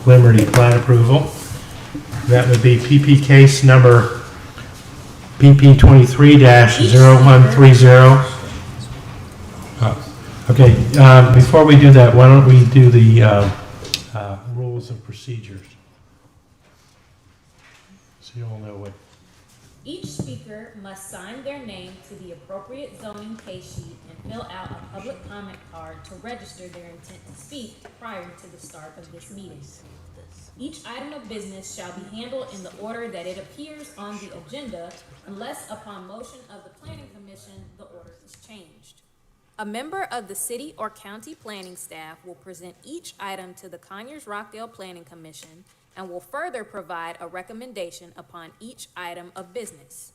preliminary plat approval. That would be PP case number PP 23-0130. Okay, before we do that, why don't we do the rules of procedures? So you all know what. Each speaker must sign their name to the appropriate zoning case sheet and fill out a public comment card to register their intent to speak prior to the start of this meeting. Each item of business shall be handled in the order that it appears on the agenda, unless upon motion of the Planning Commission, the order is changed. A member of the city or county planning staff will present each item to the Conyers-Rockdale Planning Commission and will further provide a recommendation upon each item of business.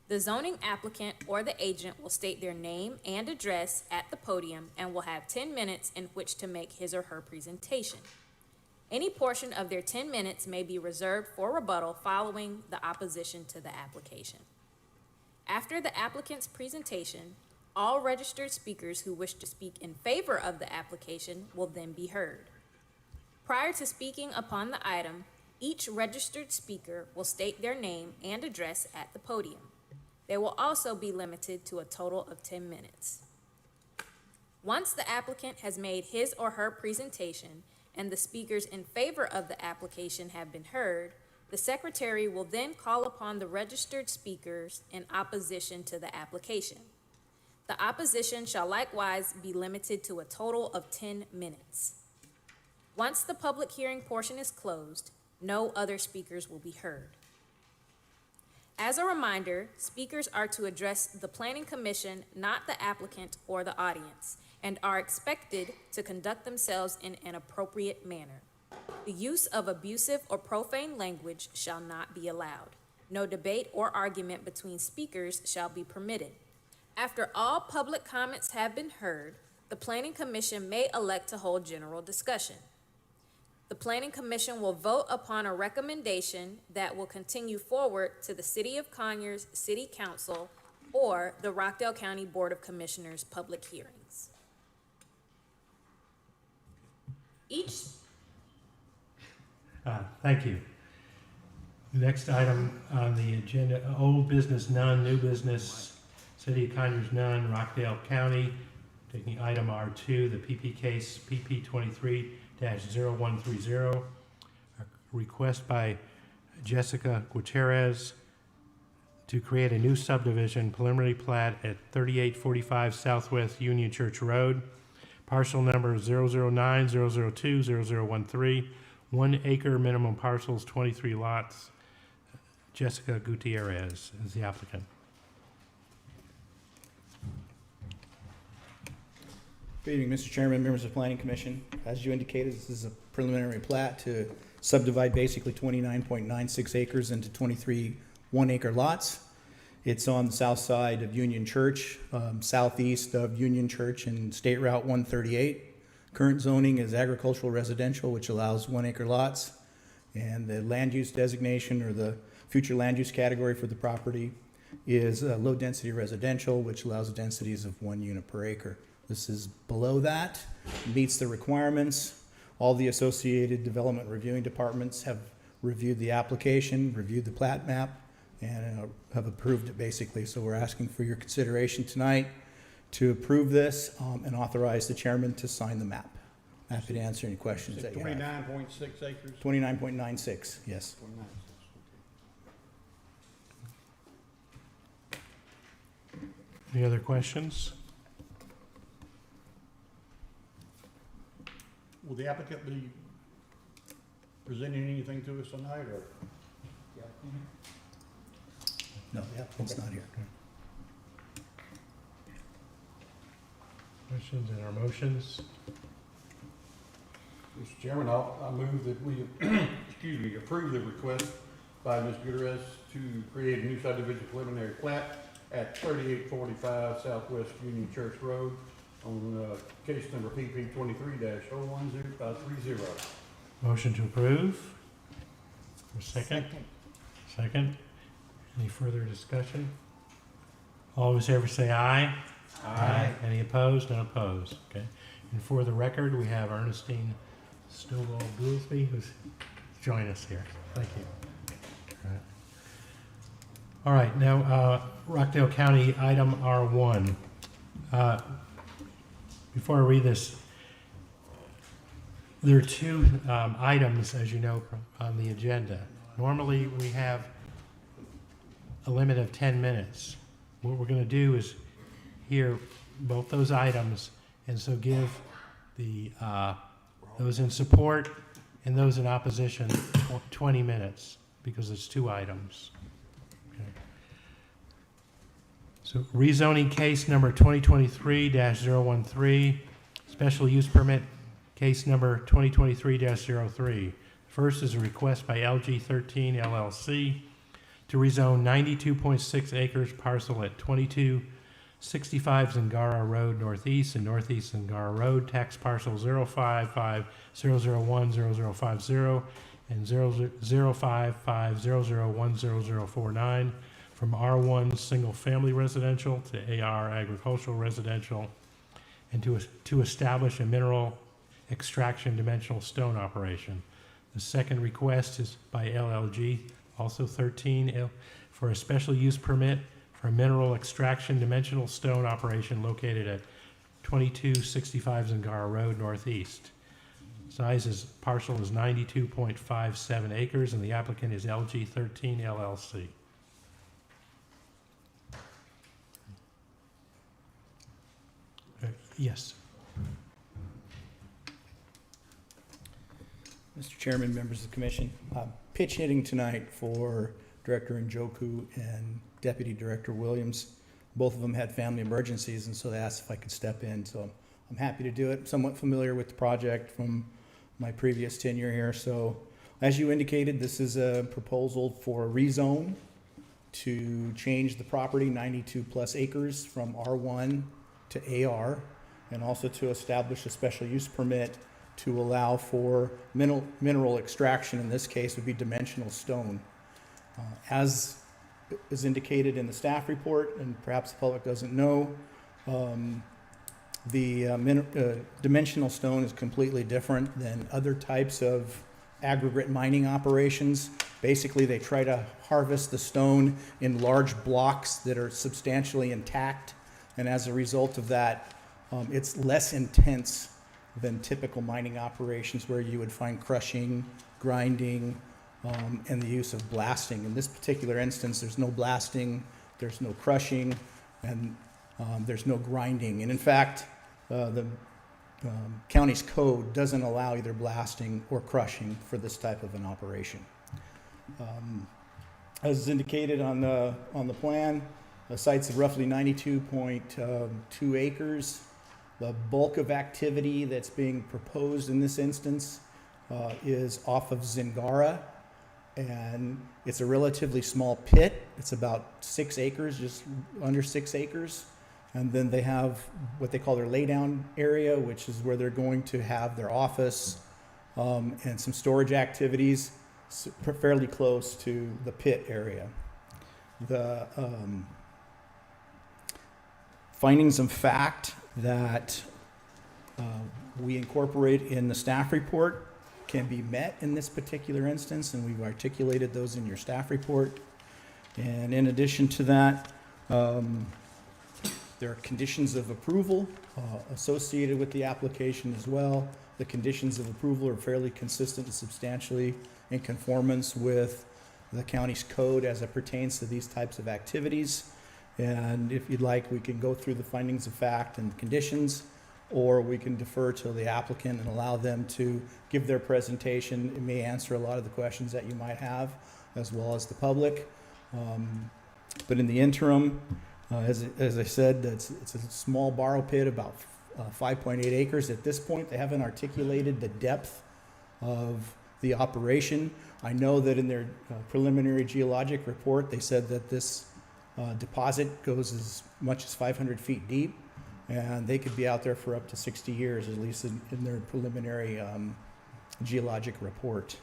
The zoning applicant or the agent will state their name and address at the podium and will have 10 minutes in which to make his or her presentation. Any portion of their 10 minutes may be reserved for rebuttal following the opposition to the application. After the applicant's presentation, all registered speakers who wish to speak in favor of the application will then be heard. Prior to speaking upon the item, each registered speaker will state their name and address at the podium. They will also be limited to a total of 10 minutes. Once the applicant has made his or her presentation and the speakers in favor of the application have been heard, the secretary will then call upon the registered speakers in opposition to the application. The opposition shall likewise be limited to a total of 10 minutes. Once the public hearing portion is closed, no other speakers will be heard. As a reminder, speakers are to address the Planning Commission, not the applicant or the audience, and are expected to conduct themselves in an appropriate manner. The use of abusive or profane language shall not be allowed. No debate or argument between speakers shall be permitted. After all public comments have been heard, the Planning Commission may elect to hold general discussion. The Planning Commission will vote upon a recommendation that will continue forward to the City of Conyers City Council or the Rockdale County Board of Commissioners public hearings. Thank you. Next item on the agenda, old business none, new business, City of Conyers none, Rockdale County. Taking item R2, the PP case PP 23-0130. A request by Jessica Gutierrez to create a new subdivision preliminary plat at 3845 Southwest Union Church Road. Parcel number 009-002-0013. 1 acre minimum parcels, 23 lots. Jessica Gutierrez is the applicant. Good evening, Mr. Chairman, members of the Planning Commission. As you indicated, this is a preliminary plat to subdivide basically 29.96 acres into 23 1-acre lots. It's on the south side of Union Church, southeast of Union Church and State Route 138. Current zoning is agricultural residential, which allows 1-acre lots. And the land use designation or the future land use category for the property is low density residential, which allows densities of 1 unit per acre. This is below that, meets the requirements. All the associated development reviewing departments have reviewed the application, reviewed the plat map, and have approved it basically. So we're asking for your consideration tonight to approve this and authorize the chairman to sign the map. Happy to answer any questions that you have. 29.6 acres? 29.96, yes. 29.6. Any other questions? Will the applicant be presenting anything to us tonight, or? No, the applicant's not here. Questions and our motions? Mr. Chairman, I move that we, excuse me, approve the request by Ms. Gutierrez to create a new subdivision preliminary plat at 3845 Southwest Union Church Road on case number PP 23-010530. Motion to approve. For second? Second. Any further discussion? All those in favor say aye. Aye. Any opposed? None opposed. Okay. And for the record, we have Ernestine Stovall Goolsby, who's joined us here. Thank you. All right, now Rockdale County item R1. Before I read this, there are two items, as you know, on the agenda. Normally, we have a limit of 10 minutes. What we're going to do is hear both those items, and so give the those in support and those in opposition 20 minutes, because it's two items. Okay. So rezoning case number 2023-013, special use permit case number 2023-03. First is a request by LG 13 LLC to rezone 92.6 acres parcel at 2265 Zingara Road Northeast and Northeast Zingara Road, tax parcel 05500100050 and 00550010049, from R1 single family residential to AR agricultural residential, and to establish a mineral extraction dimensional stone operation. The second request is by LLG, also 13, for a special use permit for a mineral extraction dimensional stone operation located at 2265 Zingara Road Northeast. Parcel is 92.57 acres, and the applicant is LG 13 LLC. Yes. Mr. Chairman, members of the commission, pitch hitting tonight for Director Njoku and Deputy Director Williams. Both of them had family emergencies, and so they asked if I could step in. So I'm happy to do it. Somewhat familiar with the project from my previous tenure here. So as you indicated, this is a proposal for a rezone to change the property 92 plus acres from R1 to AR, and also to establish a special use permit to allow for mineral extraction. In this case would be dimensional stone. As is indicated in the staff report, and perhaps the public doesn't know, dimensional stone is completely different than other types of aggregate mining operations. Basically, they try to harvest the stone in large blocks that are substantially intact, and as a result of that, it's less intense than typical mining operations where you would find crushing, grinding, and the use of blasting. In this particular instance, there's no blasting, there's no crushing, and there's no grinding. And in fact, the county's code doesn't allow either blasting or crushing for this type of an operation. As indicated on the plan, the site's roughly 92.2 acres. The bulk of activity that's being proposed in this instance is off of Zingara, and it's a relatively small pit. It's about 6 acres, just under 6 acres. And then they have what they call their laydown area, which is where they're going to have their office and some storage activities fairly close to the pit area. The findings of fact that we incorporate in the staff report can be met in this particular instance, and we've articulated those in your staff report. And in addition to that, there are conditions of approval associated with the application as well. The conditions of approval are fairly consistent and substantially in conformance with the county's code as it pertains to these types of activities. And if you'd like, we can go through the findings of fact and conditions, or we can defer to the applicant and allow them to give their presentation. It may answer a lot of the questions that you might have, as well as the public. But in the interim, as I said, it's a small borrow pit, about 5.8 acres. At this point, they haven't articulated the depth of the operation. I know that in their preliminary geologic report, they said that this deposit goes as much as 500 feet deep, and they could be out there for up to 60 years, at least in their preliminary geologic report.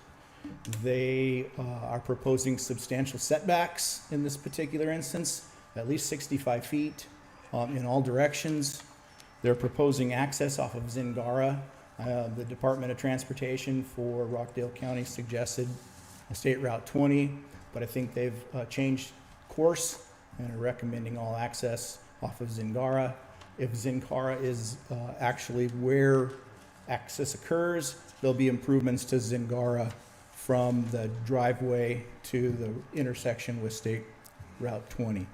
They are proposing substantial setbacks in this particular instance, at least 65 feet in all directions. They're proposing access off of Zingara The Department of Transportation for Rockdale County suggested a State Route 20, but I think they've changed course and are recommending all access off of Zingara. If Zingara is actually where access occurs, there'll be improvements to Zingara from the driveway to the intersection with State Route 20.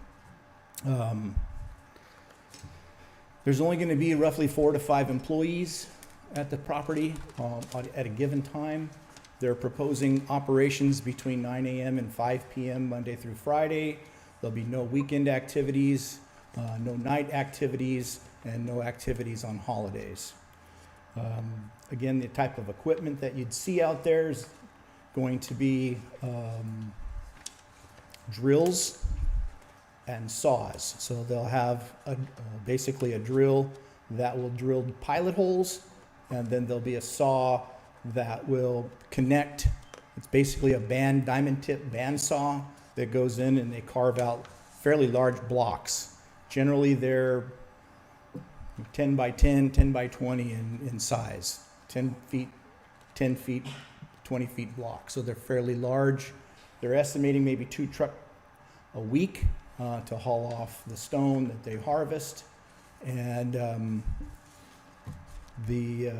There's only going to be roughly 4 to 5 employees at the property at a given time. They're proposing operations between 9 a.m. and 5 p.m. Monday through Friday. There'll be no weekend activities, no night activities, and no activities on holidays. Again, the type of equipment that you'd see out there is going to be drills and saws. So they'll have basically a drill that will drill pilot holes, and then there'll be a saw that will connect. It's basically a diamond tip band saw that goes in, and they carve out fairly large blocks. Generally, they're 10 by 10, 10 by 20 in size, 10 feet, 10 feet, 20 feet blocks. So they're fairly large. They're estimating maybe 2 trucks a week to haul off the stone that they harvest. And the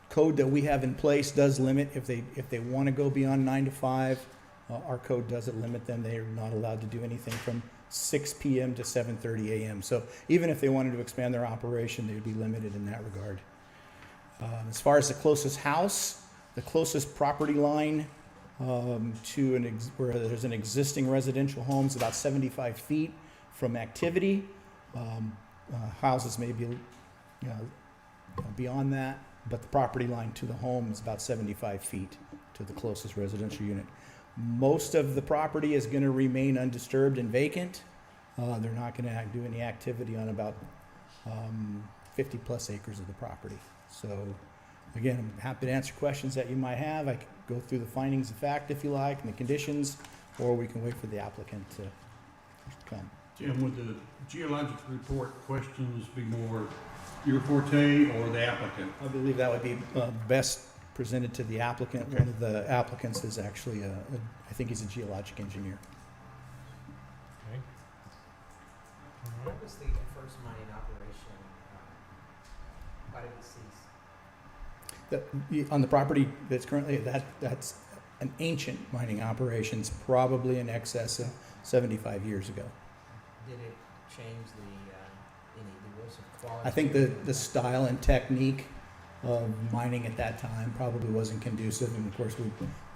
code that we have in place does limit if they want to go beyond 9 to 5. Our code doesn't limit them. They are not allowed to do anything from 6 p.m. to 7:30 a.m. So even if they wanted to expand their operation, they'd be limited in that regard. As far as the closest house, the closest property line to where there's an existing residential home is about 75 feet from activity. Houses may be beyond that, but the property line to the home is about 75 feet to the closest residential unit. Most of the property is going to remain undisturbed and vacant. They're not going to do any activity on about 50 plus acres of the property. So again, I'm happy to answer questions that you might have. I can go through the findings of fact if you like and the conditions, or we can wait for the applicant to come. Jim, would the geologic report questions be more your forte or the applicant? I believe that would be best presented to the applicant. Okay. One of the applicants is actually I think he's a geologic engineer. Okay. All right. What was the first mining operation? Why did it cease? On the property that's currently, that's an ancient mining operation. It's probably in excess of 75 years ago. Did it change any rules of quality? I think the style and technique of mining at that time probably wasn't conducive, and of course the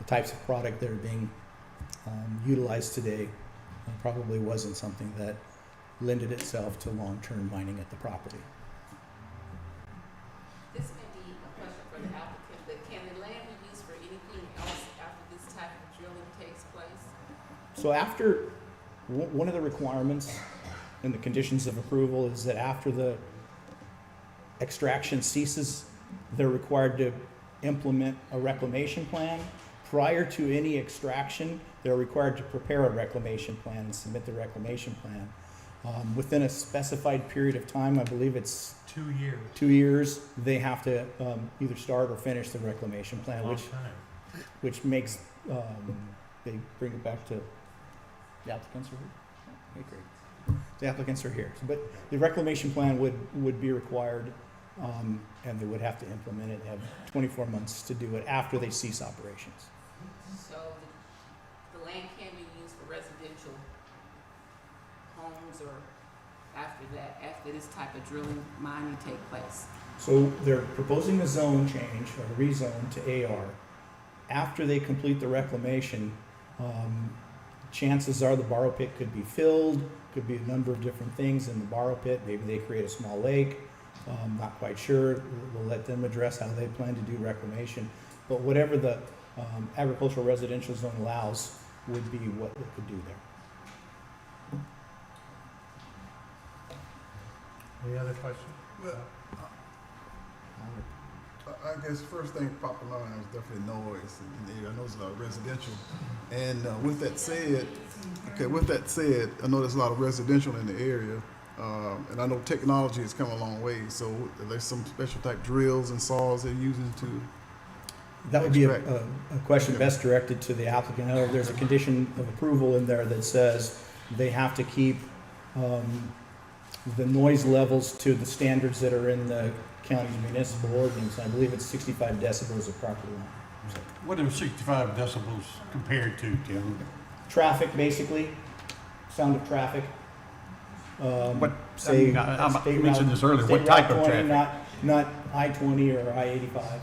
types of product that are being utilized today probably wasn't something that lended itself to long-term mining at the property. This may be a question for the applicant, but can the land be used for anything else after this type of drilling takes place? So after, one of the requirements and the conditions of approval is that after the extraction ceases, they're required to implement a reclamation plan. Prior to any extraction, they're required to prepare a reclamation plan and submit the reclamation plan. Within a specified period of time, I believe it's 2 years. 2 years, they have to either start or finish the reclamation plan, Long which time. makes, they bring it back to, the applicants are here? Okay, great. The applicants are here. But the reclamation plan would be required, and they would have to implement it, have 24 months to do it after they cease operations. So the land can be used for residential homes or after that, after this type of drilling, mining take place? So they're proposing a zone change, or rezone to AR. After they complete the reclamation, chances are the borrow pit could be filled, could be a number of different things in the borrow pit. Maybe they create a small lake. Not quite sure. We'll let them address how they plan to do reclamation. But whatever the agricultural residential zone allows would be what they could do there. Any other questions? Well, I guess first thing popped in my mind was definitely noise in the area. I know there's a lot of residential. And with that said, I know there's a lot of residential in the area. And I know technology has come a long way, so there's some special type drills and saws they're using to. That would be a Extract. question Yeah. best directed to the applicant. However, there's a condition of approval in there that says they have to keep the noise levels to the standards that are in the county's municipal ordinance. I believe it's 65 decibels of property line. What are 65 decibels compared to, Tim? Traffic, basically, sound of traffic. What, Say, I State mentioned Route- this earlier, State what type Route of 20, traffic? Not I-20 or I-85.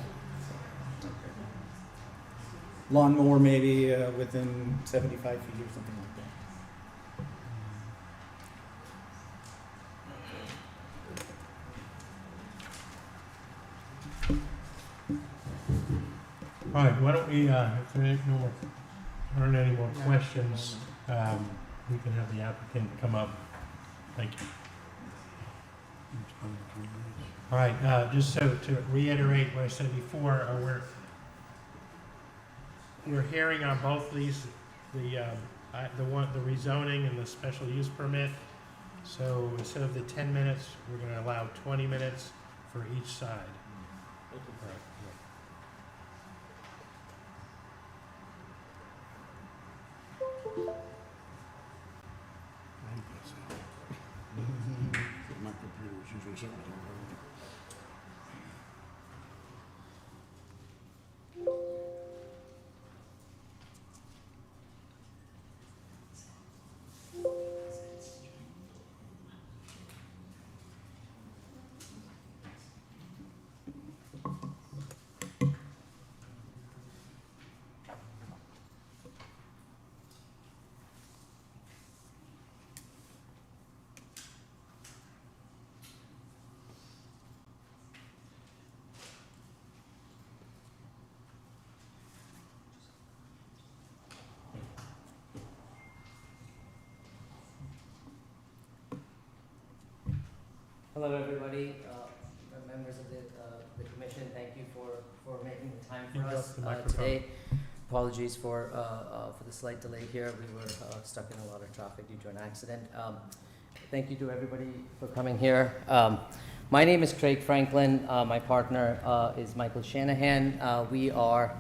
Lawnmower maybe within 75 feet or something like that. All right, why don't we, if there aren't any more questions, we can have the applicant come up. Thank you. All right, just so to reiterate what I said before, we're hearing on both these, the rezoning and the special use permit. So instead of the 10 minutes, we're gonna allow 20 minutes for each side. All right, yeah. My computer was usually something. Hello, everybody, members of the commission. Thank you for making the time You for got us the microphone. today. Apologies for the slight delay here. We were stuck in a lot of traffic due to an accident. Thank you to everybody for coming here. My name is Craig Franklin. My partner is Michael Shanahan. We are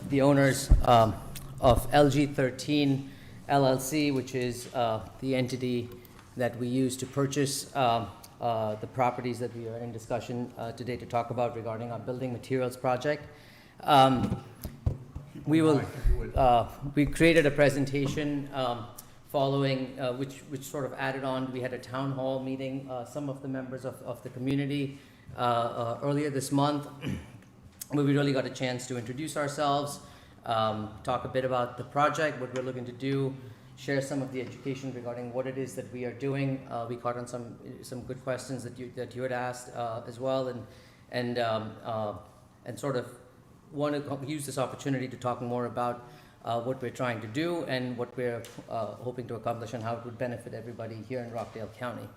the owners of LG13 LLC, which is the entity that we use to purchase the properties that we are in discussion today to talk about regarding our building materials project. We created a presentation following, which sort of added on. We had a town hall meeting, some of the members of the community earlier this month, where we really got a chance to introduce ourselves, talk a bit about the project, what we're looking to do, share some of the education regarding what it is that we are doing. We caught on some good questions that you had asked as well, and sort of want to use this opportunity to talk more about what we're trying to do and what we're hoping to accomplish and how it would benefit everybody here in Rockdale County.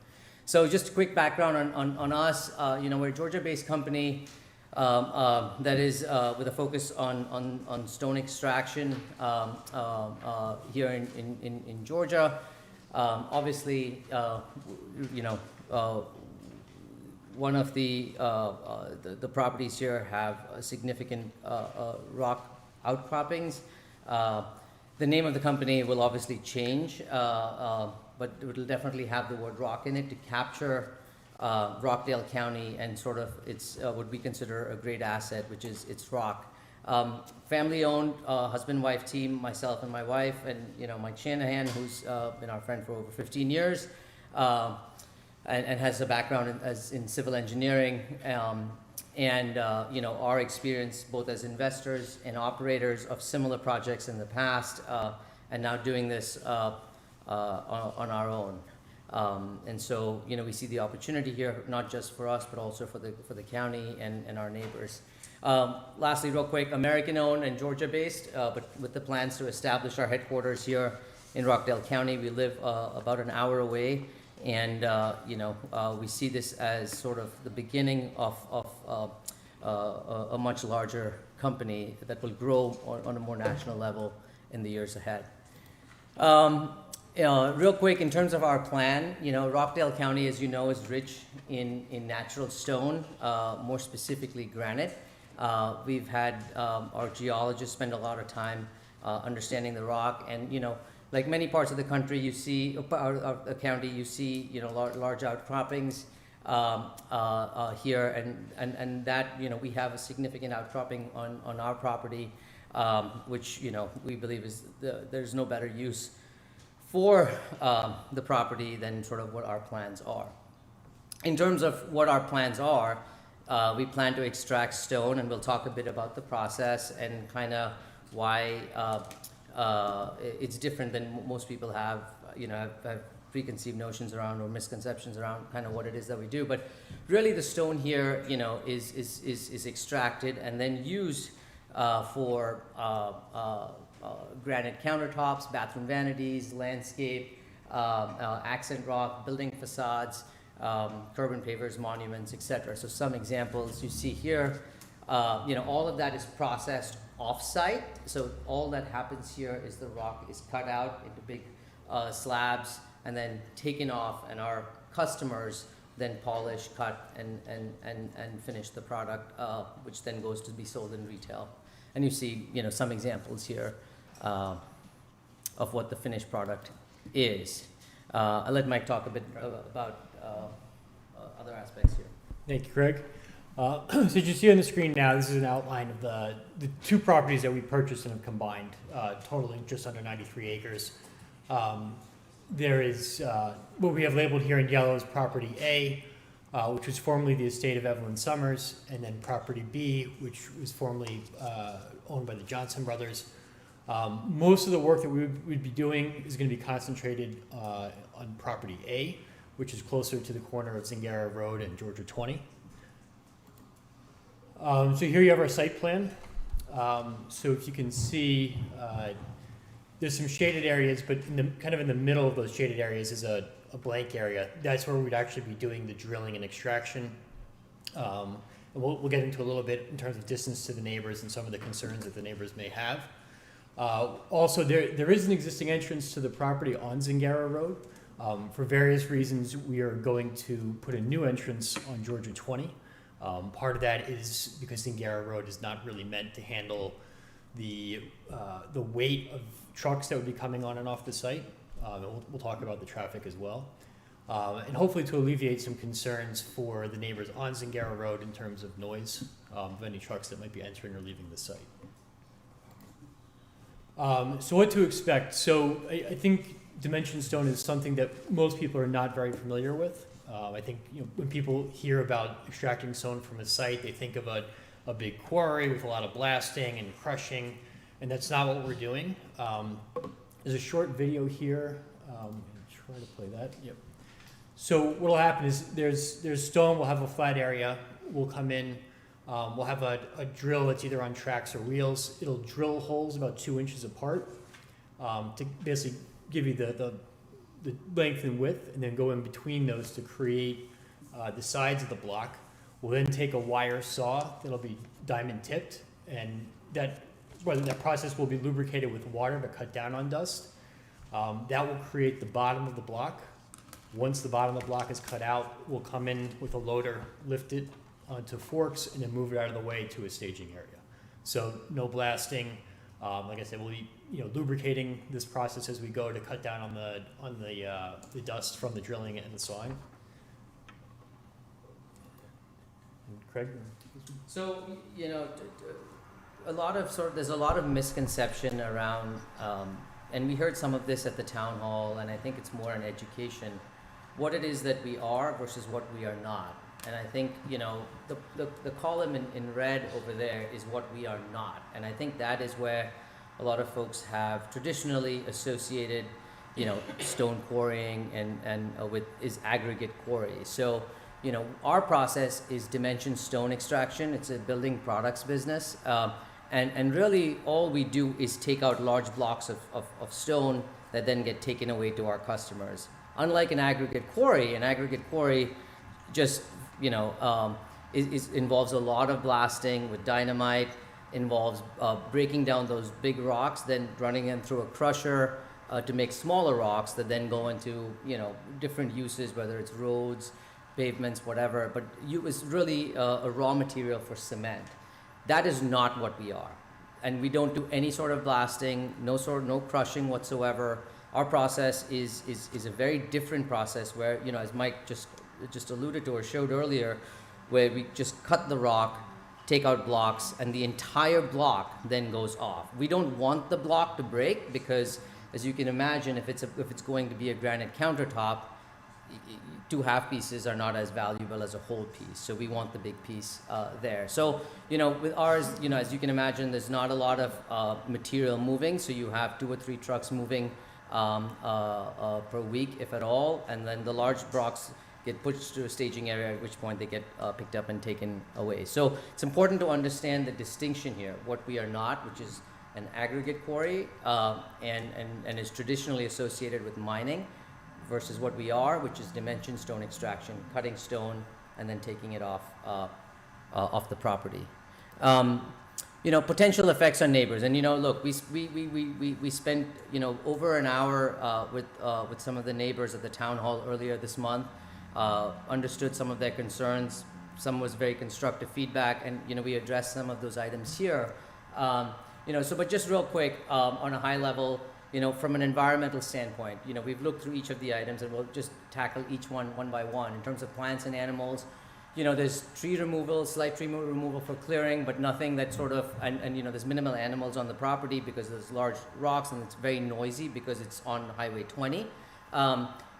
So just a quick background on us. We're a Georgia-based company that is with a focus on stone extraction here in Georgia. Obviously, one of the properties here have significant rock outcroppings. The name of the company will obviously change, but it will definitely have the word rock in it to capture Rockdale County and sort of its what we consider a great asset, which is its rock. Family-owned, husband-wife team, myself and my wife, and Mike Shanahan, who's been our friend for over 15 years, and has a background in civil engineering, and our experience both as investors and operators of similar projects in the past, and now doing this on our own. And so, we see the opportunity here, not just for us, but also for the county and our neighbors. Lastly, real quick, American-owned and Georgia-based, but with the plans to establish our headquarters here in Rockdale County. We live about an hour away, and we see this as sort of the beginning of a much larger company that will grow on a more national level in the years ahead. Real quick, in terms of our plan, Rockdale County, as you know, is rich in natural stone, more specifically granite. We've had our geologists spend a lot of time understanding the rock, and like many parts of the country, you see, our county, you see, large outcroppings here, and that we have a significant outcropping on our property, which we believe is there's no better use for the property than sort of what our plans are. In terms of what our plans are, we plan to extract stone, and we'll talk a bit about the process and kind of why it's different than most people have preconceived notions around or misconceptions around kind of what it is that we do. But really, the stone here, is extracted and then used for granite countertops, bathroom vanities, landscape, accent rock, building facades, curb and pavers, monuments, etc. So some examples you see here, all of that is processed off-site. So all that happens here is the rock is cut out into big slabs and then taken off, and our customers then polish, cut, and finish the product, which then goes to be sold in retail. And you see, some examples here of what the finished product is. I'll let Mike talk a bit about other aspects here. Thank you, Craig. So as you see on the screen now, this is an outline of the two properties that we purchased and have combined, totaling just under 93 acres. There is what we have labeled here in yellow as Property A, which was formerly the estate of Evelyn Summers, and then Property B, which was formerly owned by the Johnson brothers. Most of the work that we'd be doing is going to be concentrated on Property A, which is closer to the corner of Zingara Road and Georgia 20. So here you have our site plan. So if you can see, there's some shaded areas, but kind of in the middle of those shaded areas is a blank area. That's where we'd actually be doing the drilling and extraction. And we'll get into a little bit in terms of distance to the neighbors and some of the concerns that the neighbors may have. Also, there is an existing entrance to the property on Zingara Road. For various reasons, we are going to put a new entrance on Georgia 20. Part of that is because Zingara Road is not really meant to handle the weight of trucks that would be coming on and off the site. We'll talk about the traffic as well. And hopefully to alleviate some concerns for the neighbors on Zingara Road in terms of noise of any trucks that might be entering or leaving the site. So what to expect? So I think dimension stone is something that most people are not very familiar with. I think when people hear about extracting stone from a site, they think of a big quarry with a lot of blasting and crushing, and that's not what we're doing. There's a short video here. Try to play that. Yep. So what will happen is there's stone. We'll have a flat area. We'll come in. We'll have a drill that's either on tracks or wheels. It'll drill holes about 2 inches apart to basically give you the length and width, and then go in between those to create the sides of the block. We'll then take a wire saw that'll be diamond tipped, and that process will be lubricated with water to cut down on dust. That will create the bottom of the block. Once the bottom of the block is cut out, we'll come in with a loader, lift it onto forks, and then move it out of the way to a staging area. So no blasting. Like I said, we'll be lubricating this process as we go to cut down on the dust from the drilling and the sawing. And Craig? So, there's a lot of misconception around, and we heard some of this at the town hall, and I think it's more an education, what it is that we are versus what we are not. And I think, the column in red over there is what we are not. And I think that is where a lot of folks have traditionally associated, stone quarrying and with is aggregate quarry. So, our process is dimension stone extraction. It's a building products business. And really all we do is take out large blocks of stone that then get taken away to our customers. Unlike an aggregate quarry just involves a lot of blasting with dynamite, involves breaking down those big rocks, then running them through a crusher, to make smaller rocks that then go into, different uses, whether it's roads, pavements, whatever. But it's really a raw material for cement. That is not what we are. And we don't do any sort of blasting, no crushing whatsoever. Our process is a very different process where, as Mike just alluded to or showed earlier, where we just cut the rock, take out blocks, and the entire block then goes off. We don't want the block to break because, as you can imagine, if it's going to be a granite countertop, two half pieces are not as valuable as a whole piece. So we want the big piece there. So, with ours, as you can imagine, there's not a lot of material moving. So you have 2 or 3 trucks moving per week, if at all. And then the large blocks get pushed to a staging area, at which point they get picked up and taken away. So it's important to understand the distinction here, what we are not, which is an aggregate quarry and is traditionally associated with mining, versus what we are, which is dimension stone extraction, cutting stone and then taking it off the property. Potential effects on neighbors, and look, we spent over an hour with some of the neighbors at the town hall earlier this month. Understood some of their concerns. Some was very constructive feedback, and we addressed some of those items here. But just real quick, on a high level, from an environmental standpoint, we've looked through each of the items, and we'll just tackle each one by one. In terms of plants and animals, there's tree removal, slight tree removal for clearing, but nothing that sort of, and there's minimal animals on the property because there's large rocks, and it's very noisy because it's on Highway 20.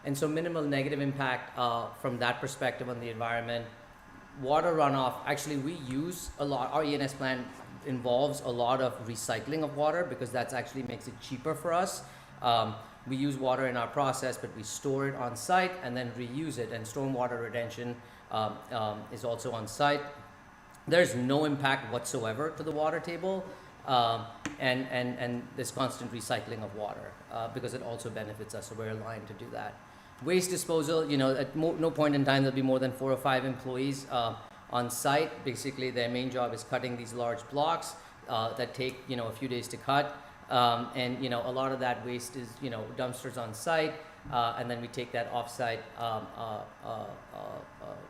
And so minimal negative impact from that perspective on the environment. Water runoff, actually we use a lot, our ENS plan involves a lot of recycling of water because that actually makes it cheaper for us. We use water in our process, but we store it on site and then reuse it, and stormwater retention is also on site. There's no impact whatsoever to the water table, and there's constant recycling of water because it also benefits us, so we're aligned to do that. Waste disposal, at no point in time there'll be more than 4 or 5 employees on site. Basically, their main job is cutting these large blocks that take a few days to cut, and a lot of that waste is dumpsters on site, and then we take that off site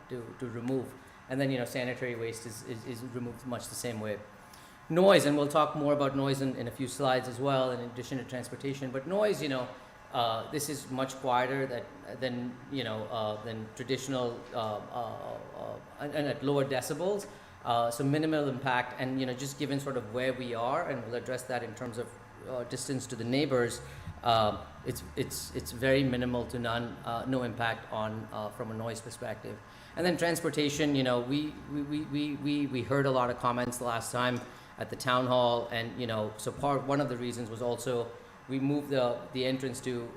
to remove, and then sanitary waste is removed much the same way. Noise, and we'll talk more about noise in a few slides as well, in addition to transportation. But noise, this is much quieter than traditional and at lower decibels, so minimal impact. And just given sort of where we are, and we'll address that in terms of distance to the neighbors, it's very minimal to none, no impact on from a noise perspective. And then transportation, we heard a lot of comments the last time at the town hall, and so one of the reasons was also we moved the entrance to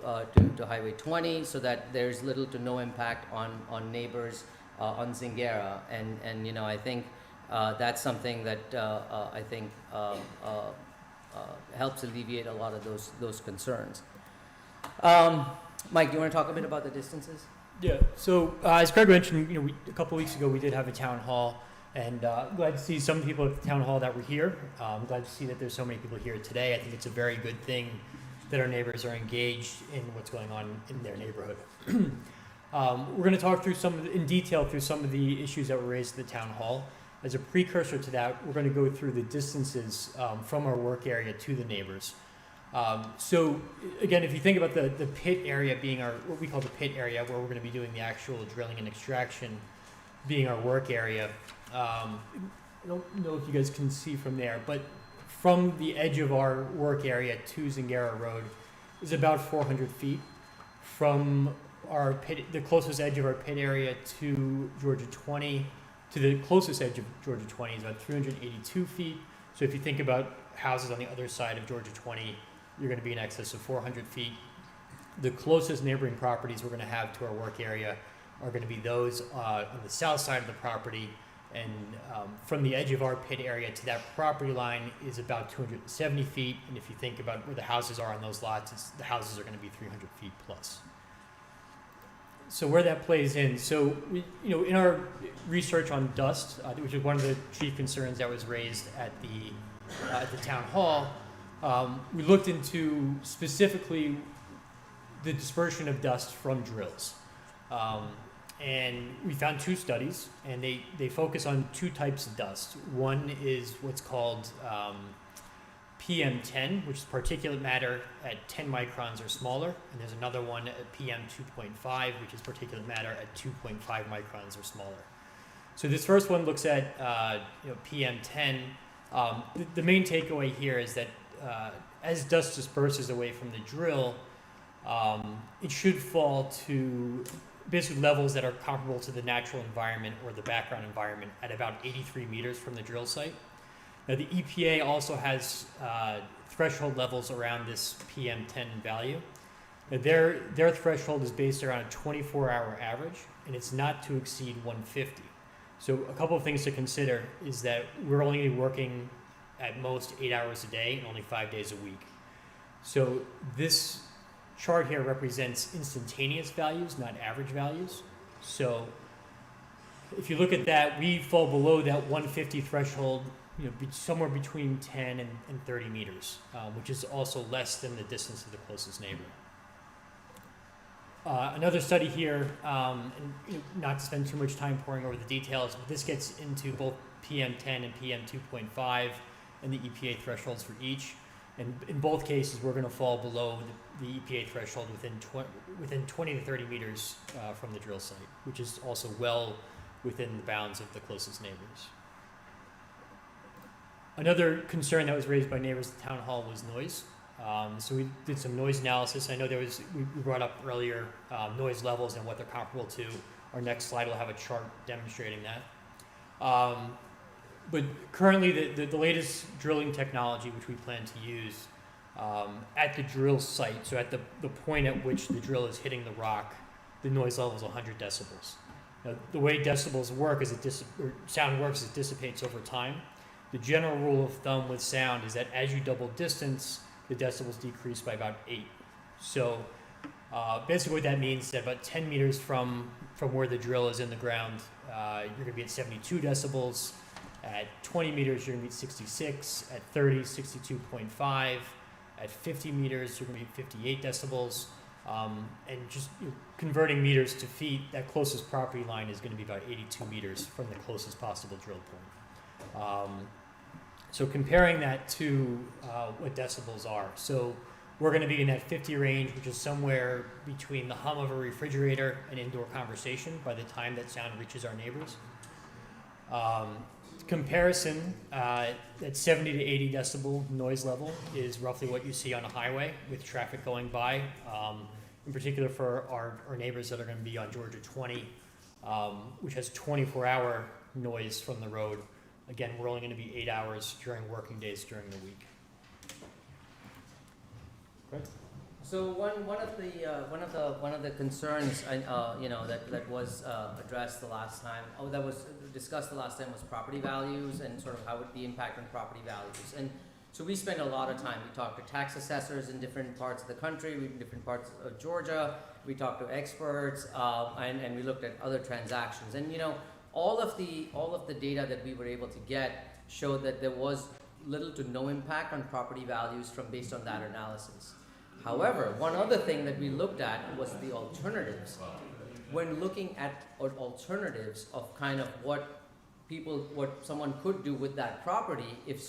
Highway 20 so that there's little to no impact on neighbors on Zingara, and I think that's something that I think helps alleviate a lot of those concerns. Mike, do you want to talk a bit about the distances? Yeah. So as Craig mentioned, a couple weeks ago we did have a town hall, and glad to see some people at the town hall that were here. I'm glad to see that there's so many people here today. I think it's a very good thing that our neighbors are engaged in what's going on in their neighborhood. We're going to talk through in detail through some of the issues that were raised at the town hall. As a precursor to that, we're going to go through the distances from our work area to the neighbors. So again, if you think about the pit area being what we call the pit area, where we're going to be doing the actual drilling and extraction being our work area, I don't know if you guys can see from there, but from the edge of our work area to Zingara Road is about 400 feet. From our pit, the closest edge of our pit area to Georgia 20, to the closest edge of Georgia 20 is about 382 feet. So if you think about houses on the other side of Georgia 20, you're going to be in excess of 400 feet. The closest neighboring properties we're going to have to our work area are going to be those on the south side of the property, and from the edge of our pit area to that property line is about 270 feet. And if you think about where the houses are on those lots, the houses are going to be 300 feet plus. So where that plays in, so in our research on dust, which is one of the chief concerns that was raised at the town hall, We looked into specifically the dispersion of dust from drills. And we found two studies, and they focus on two types of dust. One is what's called PM10, which is particulate matter at 10 microns or smaller, and there's another one at PM2.5, which is particulate matter at 2.5 microns or smaller. So this first one looks at PM10. The main takeaway here is that as dust disperses away from the drill, it should fall to basically levels that are comparable to the natural environment or the background environment at about 83 meters from the drill site. Now the EPA also has threshold levels around this PM10 value. Now their threshold is based around a 24-hour average, and it's not to exceed 150. So a couple of things to consider is that we're only working at most 8 hours a day and only 5 days a week. So this chart here represents instantaneous values, not average values. So if you look at that, we fall below that 150 threshold, somewhere between 10 and 30 meters, which is also less than the distance of the closest neighbor. Another study here, and not to spend too much time poring over the details, but this gets into both PM10 and PM2.5 and the EPA thresholds for each. And in both cases, we're going to fall below the EPA threshold within 20 to 30 meters from the drill site, which is also well within the bounds of the closest neighbors. Another concern that was raised by neighbors at Town Hall was noise. So we did some noise analysis. I know we brought up earlier noise levels and what they're comparable to. Our next slide will have a chart demonstrating that. But currently, the latest drilling technology, which we plan to use at the drill site, so at the point at which the drill is hitting the rock, the noise level is 100 decibels. Now, the way decibels work is sound works is it dissipates over time. The general rule of thumb with sound is that as you double distance, the decibels decrease by about 8. So basically what that means is that about 10 meters from where the drill is in the ground, you're going to be at 72 decibels. At 20 meters, you're going to be at 66. At 30, 62.5. At 50 meters, you're going to be at 58 decibels. And just converting meters to feet, that closest property line is going to be about 82 meters from the closest possible drill point. So comparing that to what decibels are. So we're going to be in that 50 range, which is somewhere between the hum of a refrigerator and indoor conversation by the time that sound reaches our neighbors. Comparison, that 70 to 80 decibel noise level is roughly what you see on a highway with traffic going by. In particular for our neighbors that are going to be on Georgia 20, which has 24-hour noise from the road. Again, we're only going to be 8 hours during working days during the week. Right. So one of the concerns that was addressed the last time, that was discussed the last time was property values and sort of how would the impact on property values. And so we spent a lot of time. We talked to tax assessors in different parts of the country, in different parts of Georgia. We talked to experts, and we looked at other transactions. And all of the data that we were able to get showed that there was little to no impact on property values based on that analysis. However, one other thing that we looked at was the alternatives. When looking at alternatives of kind of what someone could do with that property, if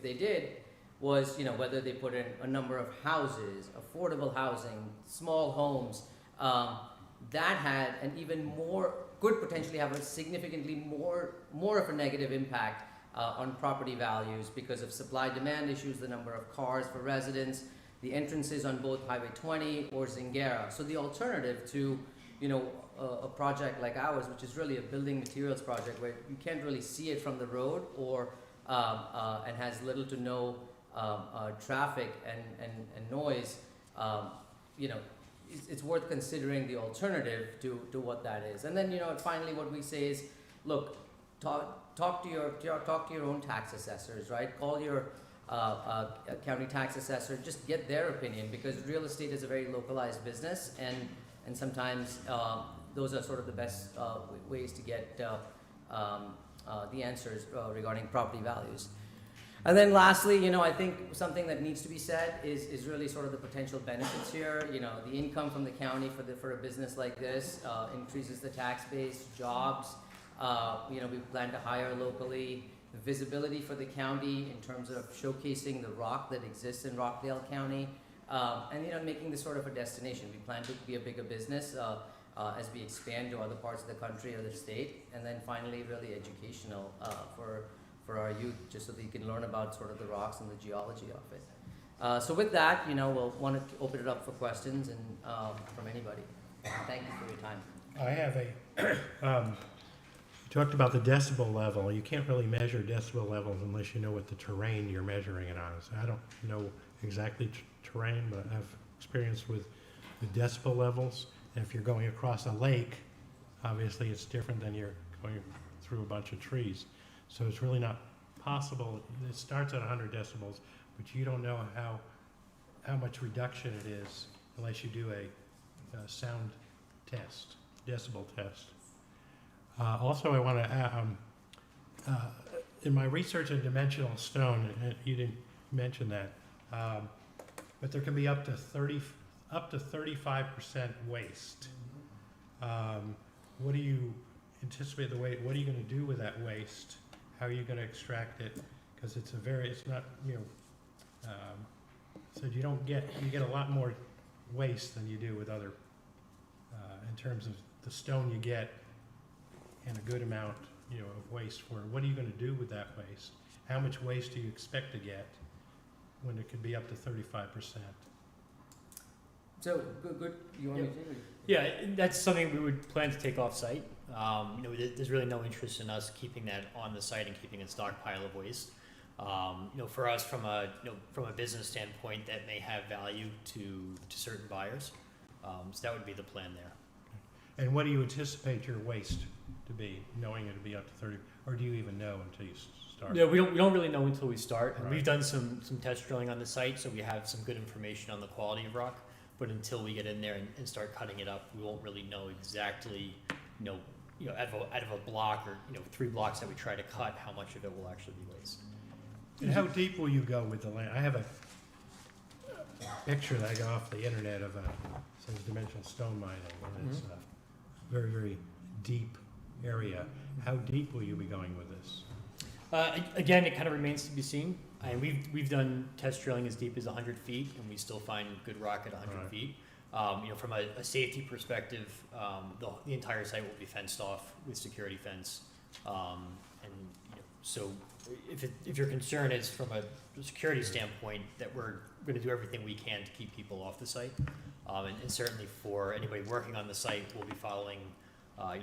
they did, was whether they put in a number of houses, affordable housing, small homes, that had an even more, could potentially have a significantly more of a negative impact on property values because of supply-demand issues, the number of cars for residents, the entrances on both Highway 20 or Zingara. So the alternative to a project like ours, which is really a building materials project where you can't really see it from the road or and has little to no traffic and noise, it's worth considering the alternative to what that is. And then finally what we say is, look, talk to your own tax assessors, right? Call your county tax assessor, just get their opinion, because real estate is a very localized business, and sometimes those are sort of the best ways to get the answers regarding property values. And then lastly, I think something that needs to be said is really sort of the potential benefits here. The income from the county for a business like this increases the tax base, jobs. We plan to hire locally. The visibility for the county in terms of showcasing the rock that exists in Rockdale County, and making this sort of a destination. We plan to be a bigger business as we expand to other parts of the country or the state, and then finally, really educational for our youth, just so they can learn about sort of the rocks and the geology of it. So with that, we'll want to open it up for questions and from anybody. Thank you for your time. I have you talked about the decibel level. You can't really measure decibel levels unless you know what the terrain you're measuring it on is. I don't know exactly terrain, but I've experience with the decibel levels. And if you're going across a lake, obviously it's different than you're going through a bunch of trees. So it's really not possible. It starts at 100 decibels, but you don't know how much reduction it is unless you do a sound test, decibel test. Also, I want to, in my research in dimensional stone, you didn't mention that, but there can be up to 35% waste. What do you anticipate the weight? What are you going to do with that waste? How are you going to extract it? Because it's not, so you get a lot more waste than you do with other, in terms of the stone you get and a good amount, of waste for it. What are you going to do with that waste? How much waste do you expect to get when it could be up to 35%? So good. You want me to? Yeah, that's something we would plan to take off site. There's really no interest in us keeping that on the site and keeping a stockpile of waste. For us, from a business standpoint, that may have value to certain buyers. So that would be the plan there. And what do you anticipate your waste to be, knowing it'll be up to 30, or do you even know until you start? Yeah, we don't really know until we start. And Right. we've done some test drilling on the site, so we have some good information on the quality of rock. But until we get in there and start cutting it up, we won't really know exactly, out of a block or 3 blocks that we try to cut, how much of it will actually be waste. And how deep will you go with the land? I have a picture that I got off the internet of some dimensional stone mining, and it's a very, very deep area. How deep will you be going with this? Again, it kind of remains to be seen. And we've done test drilling as deep as 100 feet, and we still find good rock at 100 Right. feet. From a safety perspective, the entire site will be fenced off with security fence. So if your concern is from a security standpoint, that we're going to do everything we can to keep people off the site, and certainly for anybody working on the site, we'll be following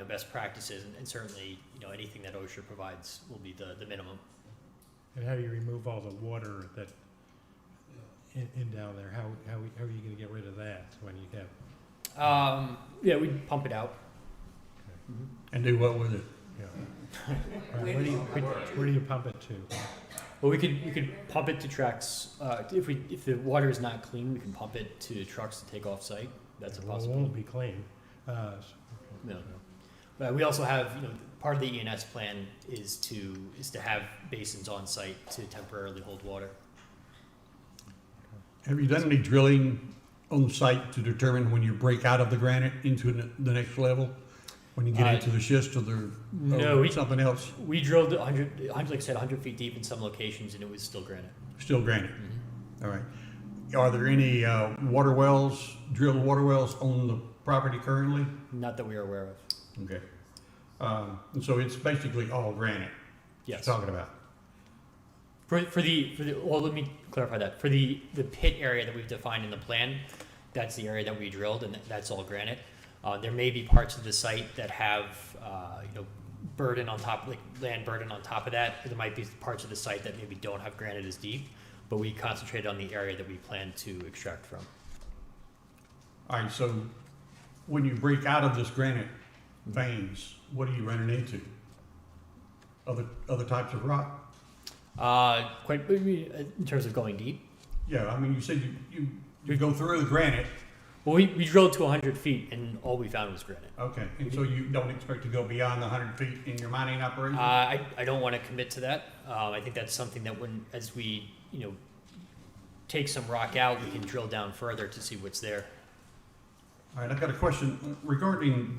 best practices, and certainly anything that OSHA provides will be the minimum. And how do you remove all the water that in down there? How are you going to get rid of that when you have? Yeah, we pump it out. And do what with it? Right, where do you pump it to? Well, we could pump it to tracks. If the water is not clean, we can pump it to trucks to take off site. That's a Well, it possibility. won't be clean. No. But we also have, part of the ENS plan is to have basins on site to temporarily hold water. Have you done any drilling on the site to determine when you break out of the granite into the next level? When you get into the schist or something else? We drilled 100, like I said, 100 feet deep in some locations, and it was still granite. Still granite. All right. Are there any drilled water wells on the property currently? Not that we are aware of. Okay. And so it's basically all granite Yes. you're talking about? Well, let me clarify that. For the pit area that we've defined in the plan, that's the area that we drilled, and that's all granite. There may be parts of the site that have, burden on top, like land burden on top of that. There might be parts of the site that maybe don't have granite as deep, but we concentrated on the area that we plan to extract from. All right, so when you break out of this granite veins, what are you running into? Other types of rock? In terms of going deep. Yeah, I mean, you said you go through the granite, Well, we drilled to 100 feet, and all we found was granite. Okay, and so you don't expect to go beyond the 100 feet in your mining operation? I don't want to commit to that. I think that's something that as we, take some rock out, we can drill down further to see what's there. All right, I've got a question regarding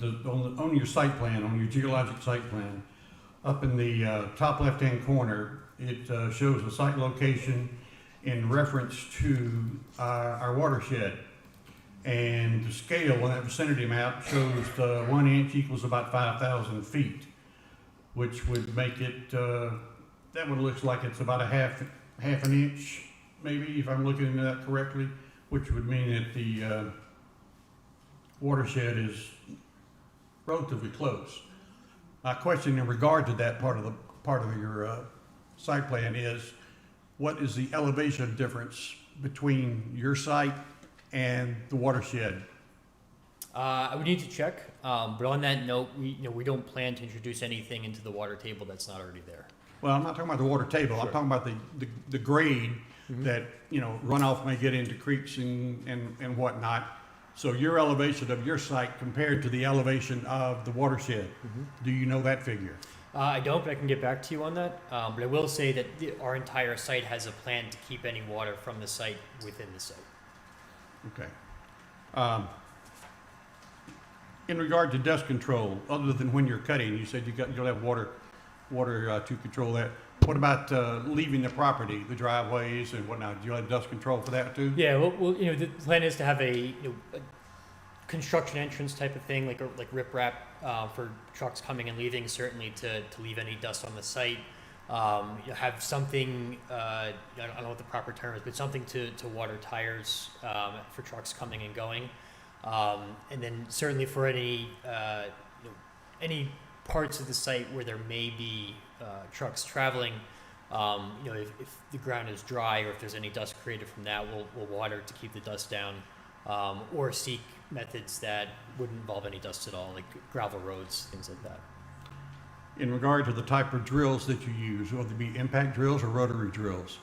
on your site plan, on your geologic site plan. Up in the top left-hand corner, it shows a site location in reference to our watershed. And the scale on that vicinity map shows 1 inch equals about 5,000 feet, which would make it, that one looks like it's about a half an inch, maybe, if I'm looking at that correctly, which would mean that the watershed is relatively close. My question in regard to that part of your site plan is, what is the elevation difference between your site and the watershed? I would need to check, but on that note, we don't plan to introduce anything into the water table that's not already there. Well, I'm not talking about the water table. Sure. I'm talking about the grade that, runoff may get into creeks and whatnot. So your elevation of your site compared to the elevation of the watershed, do you know that figure? I don't, but I can get back to you on that. But I will say that our entire site has a plan to keep any water from the site within the site. Okay. In regard to dust control, other than when you're cutting, you said you'll have water to control that. What about leaving the property, the driveways and whatnot? Do you have dust control for that too? Yeah, well, the plan is to have a construction entrance type of thing, like riprap for trucks coming and leaving, certainly to leave any dust on the site. Have something, I don't know what the proper term is, but something to water tires for trucks coming and going. And then certainly for any parts of the site where there may be trucks traveling, if the ground is dry or if there's any dust created from that, we'll water to keep the dust down, or seek methods that wouldn't involve any dust at all, like gravel roads, things like that. In regard to the type of drills that you use, whether it be impact drills or rotary drills?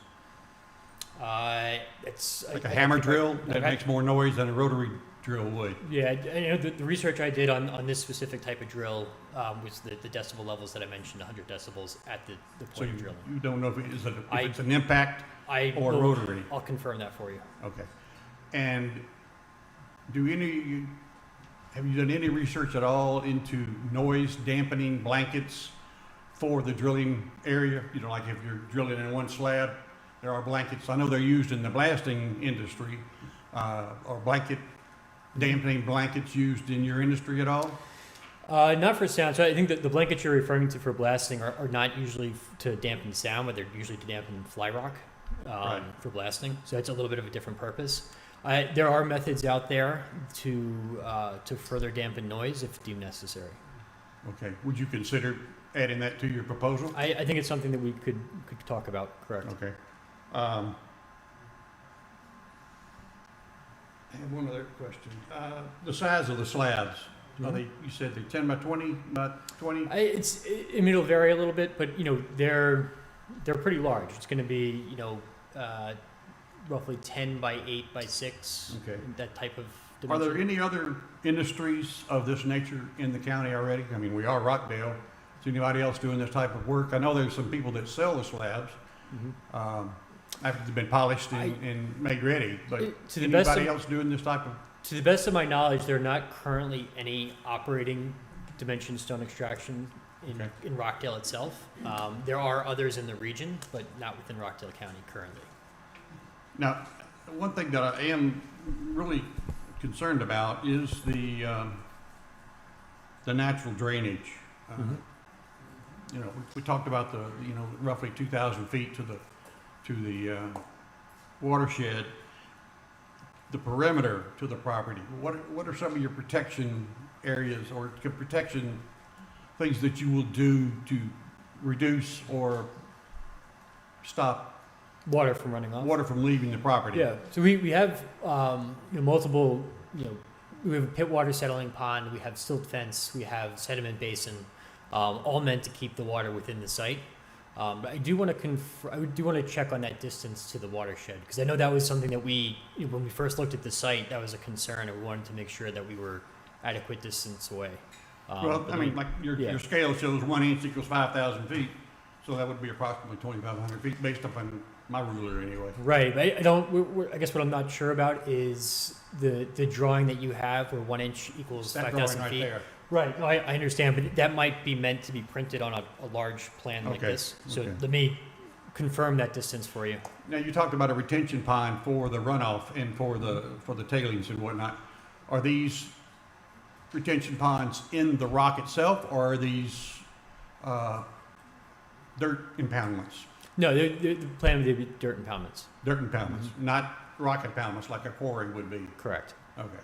It's Like a hammer drill that makes more noise than a rotary drill would? Yeah, the research I did on this specific type of drill was the decibel levels that I mentioned, 100 decibels at the So point of drilling. you don't know if it's an impact or rotary? I'll confirm that for you. Okay. And have you done any research at all into noise dampening blankets for the drilling area? Like if you're drilling in one slab, there are blankets. I know they're used in the blasting industry. Or dampening blankets used in your industry at all? Not for sound. So I think that the blankets you're referring to for blasting are not usually to dampen sound, but they're usually to dampen fly rock Right. for blasting. So it's a little bit of a different purpose. There are methods out there to further dampen noise if deemed necessary. Okay. Would you consider adding that to your proposal? I think it's something that we could talk about. Correct. Okay. I have one other question. The size of the slabs, you said they're 10 by 20, about 20? It'll vary a little bit, but they're pretty large. It's going to be roughly 10 by 8 by 6. Okay. That type of Are dimension. there any other industries of this nature in the county already? I mean, we are Rockdale. Is anybody else doing this type of work? I know there's some people that sell the slabs after they've been polished and made ready, but To the best anybody of- else doing this type of? To the best of my knowledge, there are not currently any operating dimension stone extraction in Rockdale itself. There are others in the region, but not within Rockdale County currently. Now, one thing that I am really concerned about is the natural drainage. We talked about the roughly 2,000 feet to the watershed, the perimeter to the property. What are some of your protection areas or protection things that you will do to reduce or stop Water from running off. water from leaving the property? Yeah. So we have multiple. We have a pit water settling pond. We have silt fence. We have sediment basin, all meant to keep the water within the site. But I do want to check on that distance to the watershed, because I know that was something that when we first looked at the site, that was a concern, and we wanted to make sure that we were adequate distance away. Well, But I mean, like yeah. your scale shows 1 inch equals 5,000 feet, so that would be approximately 2,500 feet based upon my ruler anyway. Right, but I don't. I guess what I'm not sure about is the drawing that you have, where 1 inch equals That 5,000 drawing right feet. there. Right, no, I understand, but that might be meant to be printed on a large plan like Okay, this. So okay. let me confirm that distance for you. Now, you talked about a retention pond for the runoff and for the tailings and whatnot. Are these retention ponds in the rock itself, or are these dirt impoundments? No, the plan would be dirt impoundments. Dirt impoundments, Mm-hmm. not rock impoundments like a quarry would be. Correct. Okay.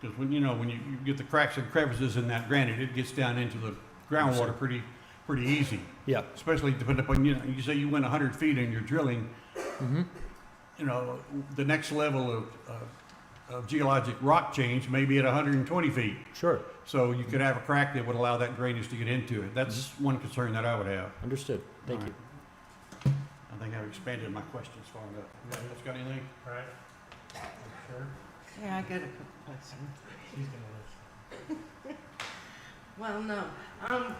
Because when you get the cracks and crevices in that granite, it gets down into the groundwater pretty easy. Yeah. Especially depending upon, you say you went 100 feet and you're drilling, Mm-hmm. The next level of geologic rock change may be at 120 feet. Sure. So you could have a crack that would allow that drainage to get into it. That's one concern that I would have. Understood. Thank All you. right. I think I've expanded my questions far enough. Anybody else got anything? All right. Sure. Yeah, I got a couple questions. She's gonna listen. Well, no,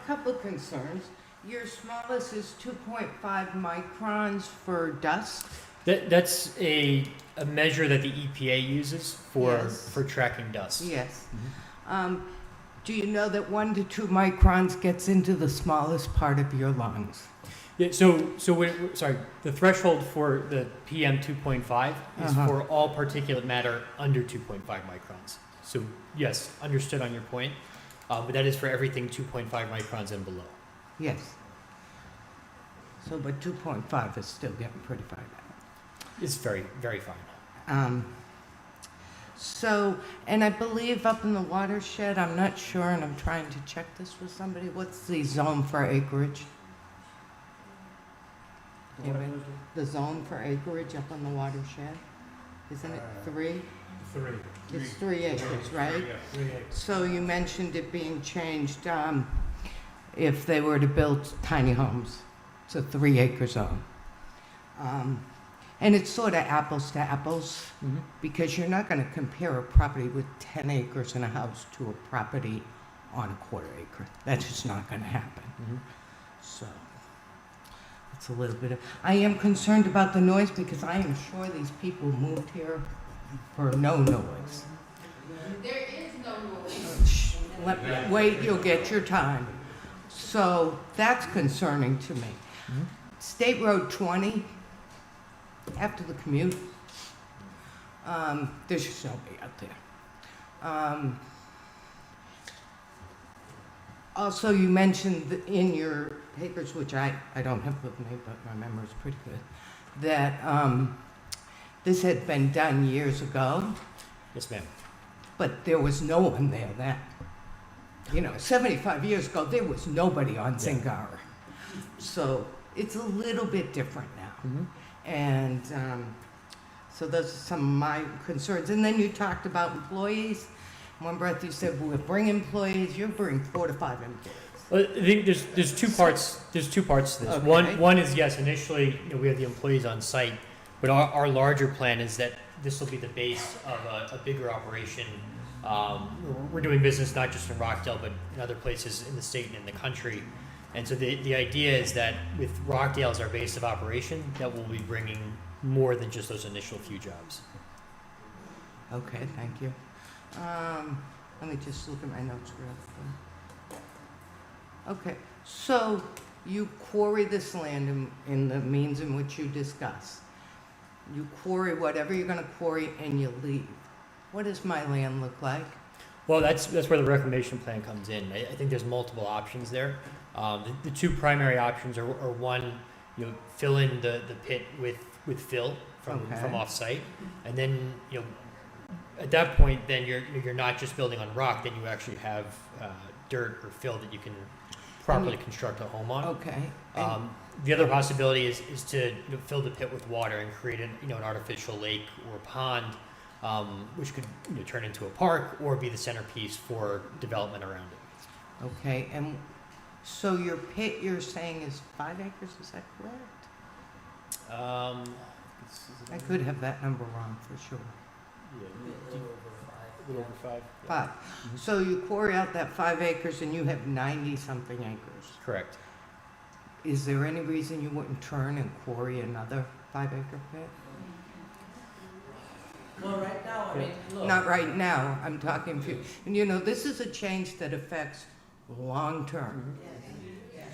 couple concerns. Your smallest is 2.5 microns for dust. That's a measure that the EPA uses Yes. for tracking dust. Yes. Do you know that 1 to 2 microns gets into the smallest part of your lungs? Yeah, sorry, the threshold for the PM 2.5 is Uh-huh. for all particulate matter under 2.5 microns. So yes, understood on your point, but that is for everything 2.5 microns and below. Yes. So, but 2.5 is still getting pretty far down. It's very, very fine. So, and I believe up in the watershed, I'm not sure, and I'm trying to check this with somebody, what's the zone for acreage? The zone for acreage up on the watershed? Isn't it 3? 3. It's 3 acres, right? Yeah. 3 acres. So you mentioned it being changed, if they were to build tiny homes. It's a 3 acre zone. And it's sort of apples to apples, Mm-hmm. because you're not gonna compare a property with 10 acres and a house to a property on a quarter acre. That's just not gonna happen. Mm-hmm. So, it's a little bit of, I am concerned about the noise because I am sure these people moved here for no noise. There is no noise. Shh, wait, you'll get your time. So, that's concerning to me. State Road 20, after the commute, there's just nobody out there. Also, you mentioned in your papers, which I don't have with me, but my memory's pretty good, that this had been done years ago, Yes, ma'am. but there was no one there then. 75 years ago, there was nobody on Zingara. So it's a little bit different now. Mm-hmm. And so those are some of my concerns. And then you talked about employees. In one breath you said, we'll bring employees, you'll bring 4 to 5 employees. Well, I think there's two parts. There's two parts to this. Okay. One is, yes, initially we have the employees on site, but our larger plan is that this will be the base of a bigger operation. We're doing business not just in Rockdale, but in other places in the state and in the country. And so the idea is that with Rockdale as our base of operation, that we'll be bringing more than just those initial few jobs. Okay, thank you. Let me just look at my notes real quick. Okay, so you quarry this land in the means in which you discuss. You quarry whatever you're gonna quarry and you leave. What does my land look like? Well, that's where the reclamation plan comes in. I think there's multiple options there. The two primary options are one, fill in the pit with fill from Okay. off-site, and then at that point, then you're not just building on rock. Then you actually have dirt or fill that you can properly construct a home on. Okay. The other possibility is to fill the pit with water and create an artificial lake or pond, which could turn into a park or be the centerpiece for development around it. Okay, and So your pit, you're saying is 5 acres, is that correct? I could have that number wrong for sure. Yeah, a little over 5. Yeah. 5. So you quarry out that 5 acres and you have 90-something acres. Correct. Is there any reason you wouldn't turn and quarry another 5-acre pit? Well, right now, I mean, look. Not right now, I'm talking and you know, this is a change that affects long-term.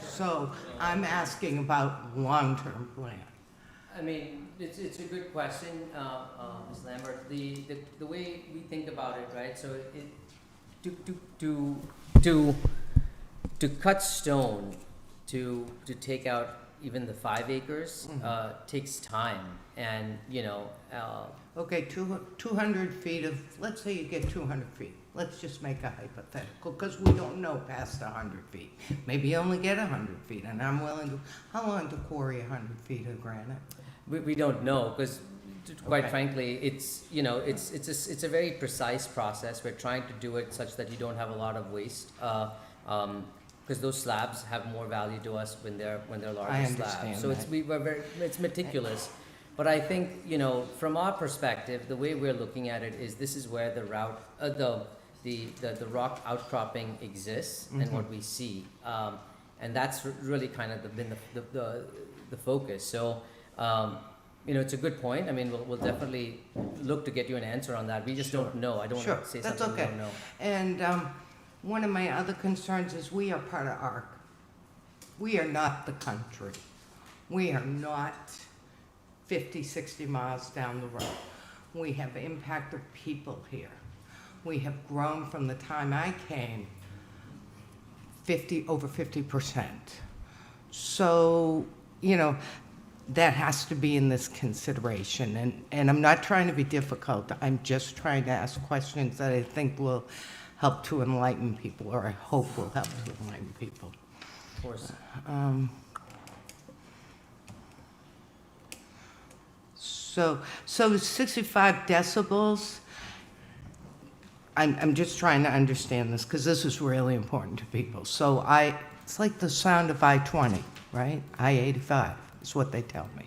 So I'm asking about long-term plan. I mean, it's a good question, Ms. Lambert. The way we think about it, right? So to cut stone, to take out even the 5 acres, takes time, and you know. Okay, 200 feet of, let's say you get 200 feet. Let's just make a hypothetical, because we don't know past 100 feet. Maybe you only get 100 feet, and I'm willing to, how long to quarry 100 feet of granite? We don't know, because quite Okay. frankly, it's, you know, it's a very precise process. We're trying to do it such that you don't have a lot of waste, because those slabs have more value to us when they're larger I slabs. understand So that. it's meticulous. But I think, you know, from our perspective, the way we're looking at it is this is where the route, the rock outcropping exists and what we see. And that's really kind of been the focus. So, you know, it's a good point. I mean, we'll definitely look to get you an answer on that. We just don't know. I don't want to say That's something we okay. don't know. And one of my other concerns is we are part of ARC. We are not the country. We are not 50, 60 miles down the road. We have impact of people here. We have grown from the time I came over 50%. So, you know, that has to be in this consideration. And I'm not trying to be difficult. I'm just trying to ask questions that I think will help to enlighten people, or I hope will help to enlighten people. Of course. So 65 decibels, I'm just trying to understand this, because this is really important to people. So it's like the sound of I-20, right? I-85 is what they tell me.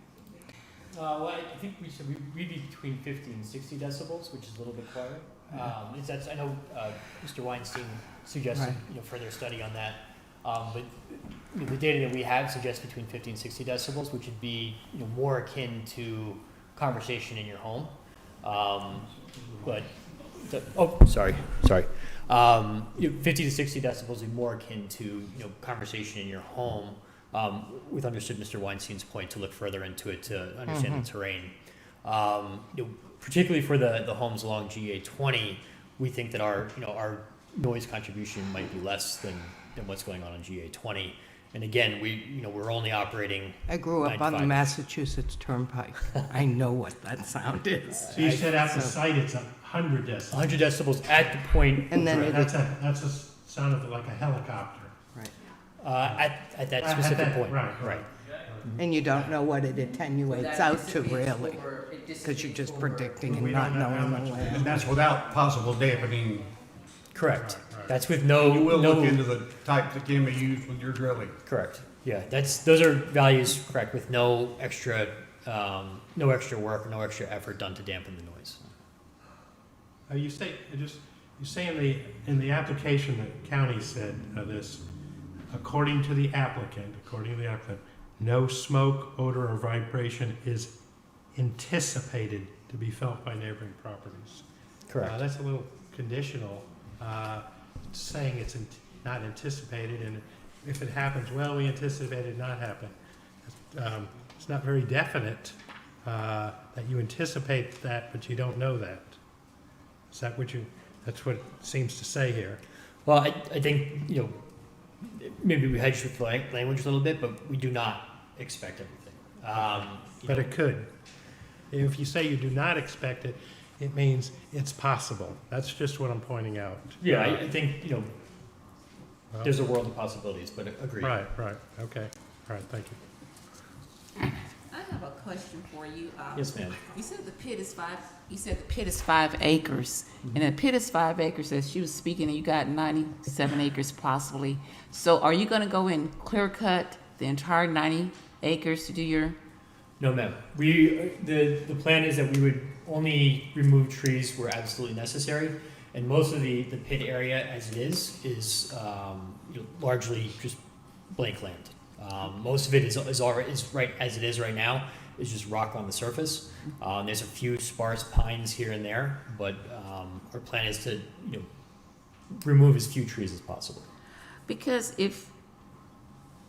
Well, I think we said we'd be between 50 and 60 decibels, which is a little bit quieter. I know Mr. Weinstein suggested Right. further study on that. But the data that we have suggests between 50 and 60 decibels, which would be more akin to conversation in your home. Sorry. 50 to 60 decibels would be more akin to conversation in your home. We've understood Mr. Weinstein's point to look further into it to understand the terrain. Particularly for the homes along GA20, we think that our noise contribution might be less than what's going on GA20. And again, we're only operating. I grew up on the 95. Massachusetts Turnpike. I know what that sound is. So you said at the site it's 100 decibels. 100 decibels at the point. And then Right, it, that's a sound of like a helicopter. At that specific point. Right. and you don't know what it attenuates out to really, Because because you're just predicting and We not don't know how knowing the much- land. And that's without possible dampening. Correct. Right. That's with no. You will look no- into the types that can be used with your drilling. Correct. Yeah, Those are values, correct, with no extra work, no extra effort done to dampen the noise. You say in the application, the county said this, according to the applicant, no smoke, odor, or vibration is anticipated to be felt by neighboring properties. correct. That's a little conditional, saying it's not anticipated, and if it happens, well, we anticipate it not happen. It's not very definite that you anticipate that, but you don't know that. Is that that's what it seems to say here. Well, I think, maybe we hedged with the language a little bit, but we do not expect everything. But it could. If you say you do not expect it, it means it's possible. That's just what I'm pointing out. Yeah, I think, there's a world of possibilities, but agreed. Right, okay. All right, thank you. I have a question for you. Yes, ma'am. You said the pit is 5 acres, and the pit is 5 acres as she was speaking, and you got 97 acres possibly. So are you gonna go and clear cut the entire 90 acres to do your, No, ma'am. The plan is that we would only remove trees where absolutely necessary, and most of the pit area as it is largely just blank land. Most of it is right as it is right now. It's just rock on the surface. There's a few sparse pines here and there, but our plan is to remove as few trees as possible. because if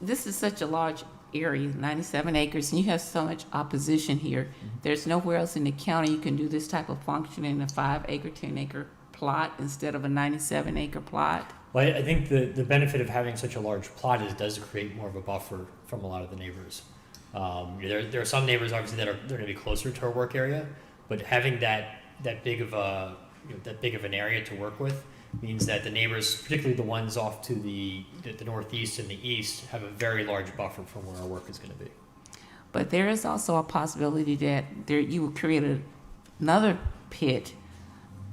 this is such a large area, 97 acres, and you have so much opposition here, there's nowhere else in the county you can do this type of function in a 5 acre, 10 acre plot instead of a 97 acre plot? Well, I think the benefit of having such a large plot is it does create more of a buffer from a lot of the neighbors. There are some neighbors obviously they're going to be closer to our work area, but having that big of an area to work with means that the neighbors, particularly the ones off to the northeast and the east, have a very large buffer from where our work is going to be. But there is also a possibility that you would create another pit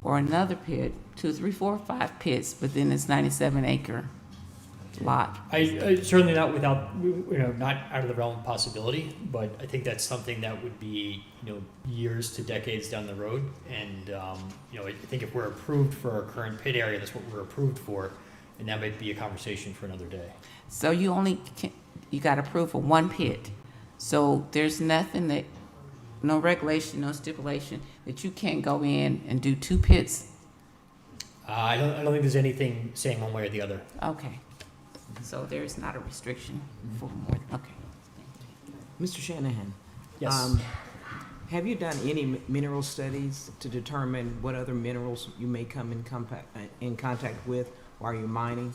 or another pit, 2, 3, 4, 5 pits within this 97 acre lot. I certainly not not out of the realm of possibility, but I think that's something that would be years to decades down the road. And I think if we're approved for our current pit area, that's what we're approved for, and that might be a conversation for another day. So you got approved for 1 pit. So there's nothing no regulation, no stipulation that you can't go in and do 2 pits? I don't think there's anything saying one way or the other. Okay. So there's not a restriction for more, okay. Mr. Shanahan, Yes. have you done any mineral studies to determine what other minerals you may come in contact with while you're mining?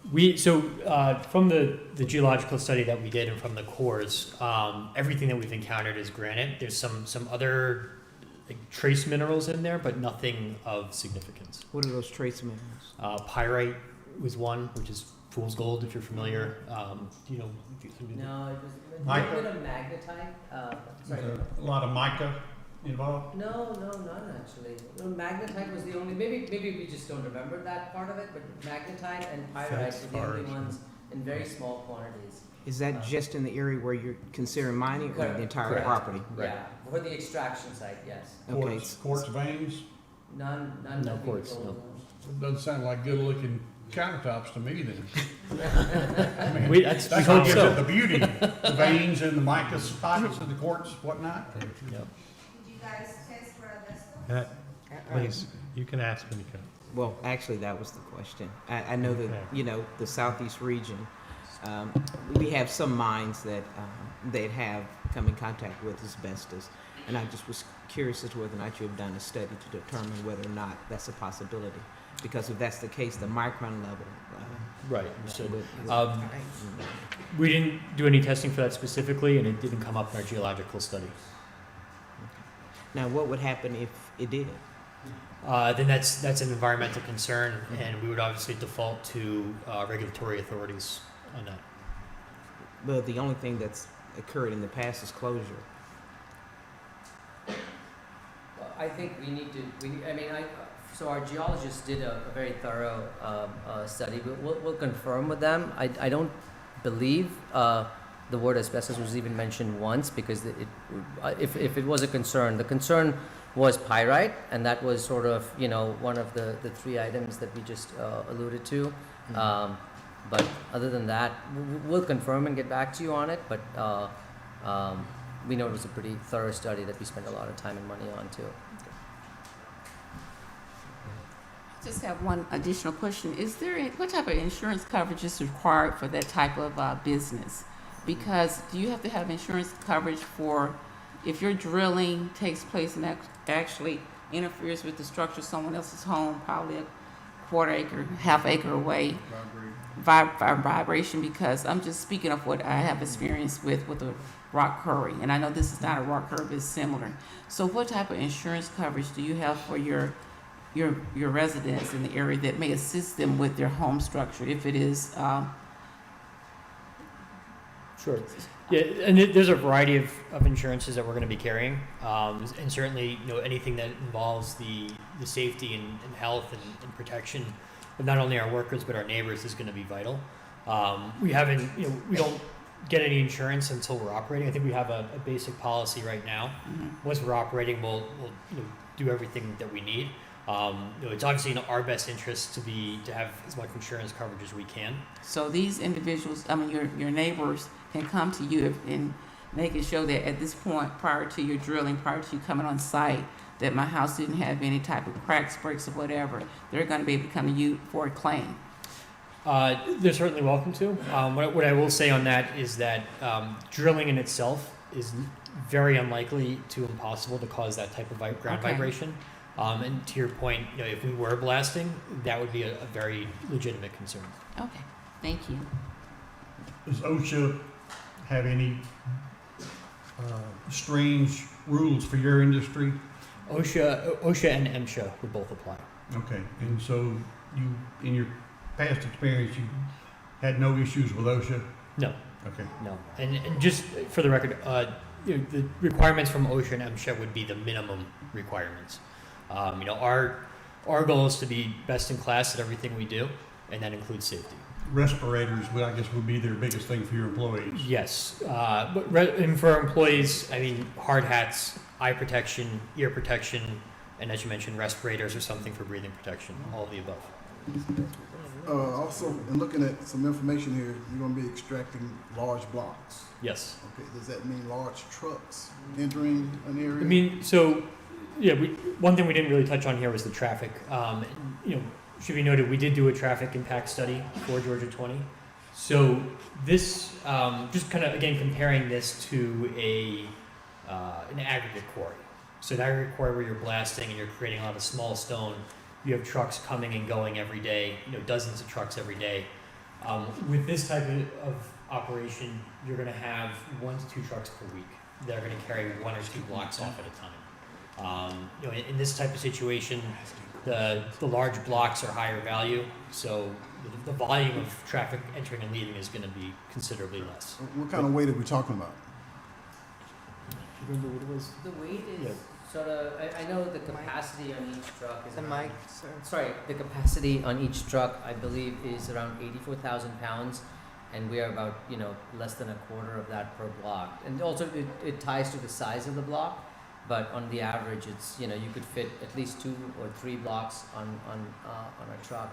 From the geological study that we did and from the cores, everything that we've encountered is granite. There's some other trace minerals in there, but nothing of significance. What are those trace minerals? Pyrite was one, which is fool's gold, if you're familiar. No, it was a Mica? bit of magnetite. Sorry. A lot of mica involved? No, none actually. No, magnetite was the only. Maybe we just don't remember that part of it. But magnetite and pyrite were the only ones in very small quantities. Is that just in the area where you're considering mining or the entire Correct. property? Yeah, for the extraction site, yes. Okay. Quartz veins? None. No nothing quartz, gold. It doesn't sound like good-looking countertops to me then. I mean, We that's hope what gives so. it the beauty, the veins and the mica pockets and the quartz, whatnot. Yep. Did you guys test for asbestos? Please, you can ask when you come. Well, actually, that was the question. I know that, the southeast region, we have some mines that have come in contact with asbestos. And I just was curious as to whether or not you have done a study to determine whether or not that's a possibility. Because if that's the case, the micron level. Right. Understood. would- We didn't do any testing for that specifically, and it didn't come up in our geological study. Now, what would happen if it did? Then that's an environmental concern, and we would obviously default to regulatory authorities on that. Well, the only thing that's occurred in the past is closure. Well, I think we need to. So our geologists did a very thorough study. We'll confirm with them. I don't believe the word asbestos was even mentioned once because if it was a concern, the concern was pyrite, and that was sort of one of the 3 items that we just alluded to. But other than that, we'll confirm and get back to you on it. But we know it was a pretty thorough study that we spent a lot of time and money on too. Just have one additional question. What type of insurance coverage is required for that type of business? Because do you have to have insurance coverage for if your drilling takes place and actually interferes with the structure of someone else's home, probably a quarter acre, half acre away, vibration? Because I'm just speaking of what I have experience with a rock quarry, and I know this is not a rock quarry, but it's similar. So what type of insurance coverage do you have for your residents in the area that may assist them with their home structure if it is Sure. Yeah, and there's a variety of insurances that we're going to be carrying, and certainly, anything that involves the safety and health and protection of not only our workers but our neighbors is going to be vital. We haven't, we don't get any insurance until we're operating. I think we have a basic policy right now. Once we're operating, we'll do everything that we need. It's obviously in our best interest to have as much insurance coverage as we can. So these individuals, I mean, your neighbors can come to you and they can show that at this point, prior to your drilling, prior to you coming on site, that my house didn't have any type of cracks, breaks, or whatever. They're going to be able to come to you for a claim. They're certainly welcome to. What I will say on that is that drilling in itself is very unlikely to impossible to cause that type of ground Okay. vibration. And to your point, if we were blasting, that would be a very legitimate concern. Okay, thank you. Does OSHA have any strange rules for your industry? OSHA and MSHA would both apply. Okay, and so you, in your past experience, you had no issues with OSHA? No. Okay. No. And just for the record, the requirements from OSHA and MSHA would be the minimum requirements. Our goal is to be best in class at everything we do, and that includes safety. Respirators, well, I guess, would be their biggest thing for your employees. Yes, and for our employees, I mean, hard hats, eye protection, ear protection, and as you mentioned, respirators or something for breathing protection, all of the above. Also, in looking at some information here, you're gonna be extracting large blocks. Yes. Okay, does that mean large trucks entering an area? I mean, so, yeah, one thing we didn't really touch on here was the traffic. Should be noted, we did do a traffic impact study for Georgia 20. So this, just kind of, again, comparing this to an aggregate quarry. So an aggregate quarry where you're blasting and you're creating a lot of small stone, you have trucks coming and going every day, dozens of trucks every day. With this type of operation, you're gonna have 1 to 2 trucks per week. They're gonna carry 1 or 2 blocks off at a time. In this type of situation, the large blocks are higher value, so the volume of traffic entering and leaving is gonna be considerably less. What kind of weight are we talking about? Remember what it was? The weight Yeah. is sort of, I know the capacity on each truck is The around- mic, sir. Sorry, the capacity on each truck, I believe, is around 84,000 pounds, and we are about, less than a quarter of that per block. And also, it ties to the size of the block, but on the average, it's, you could fit at least 2 or 3 blocks on a truck.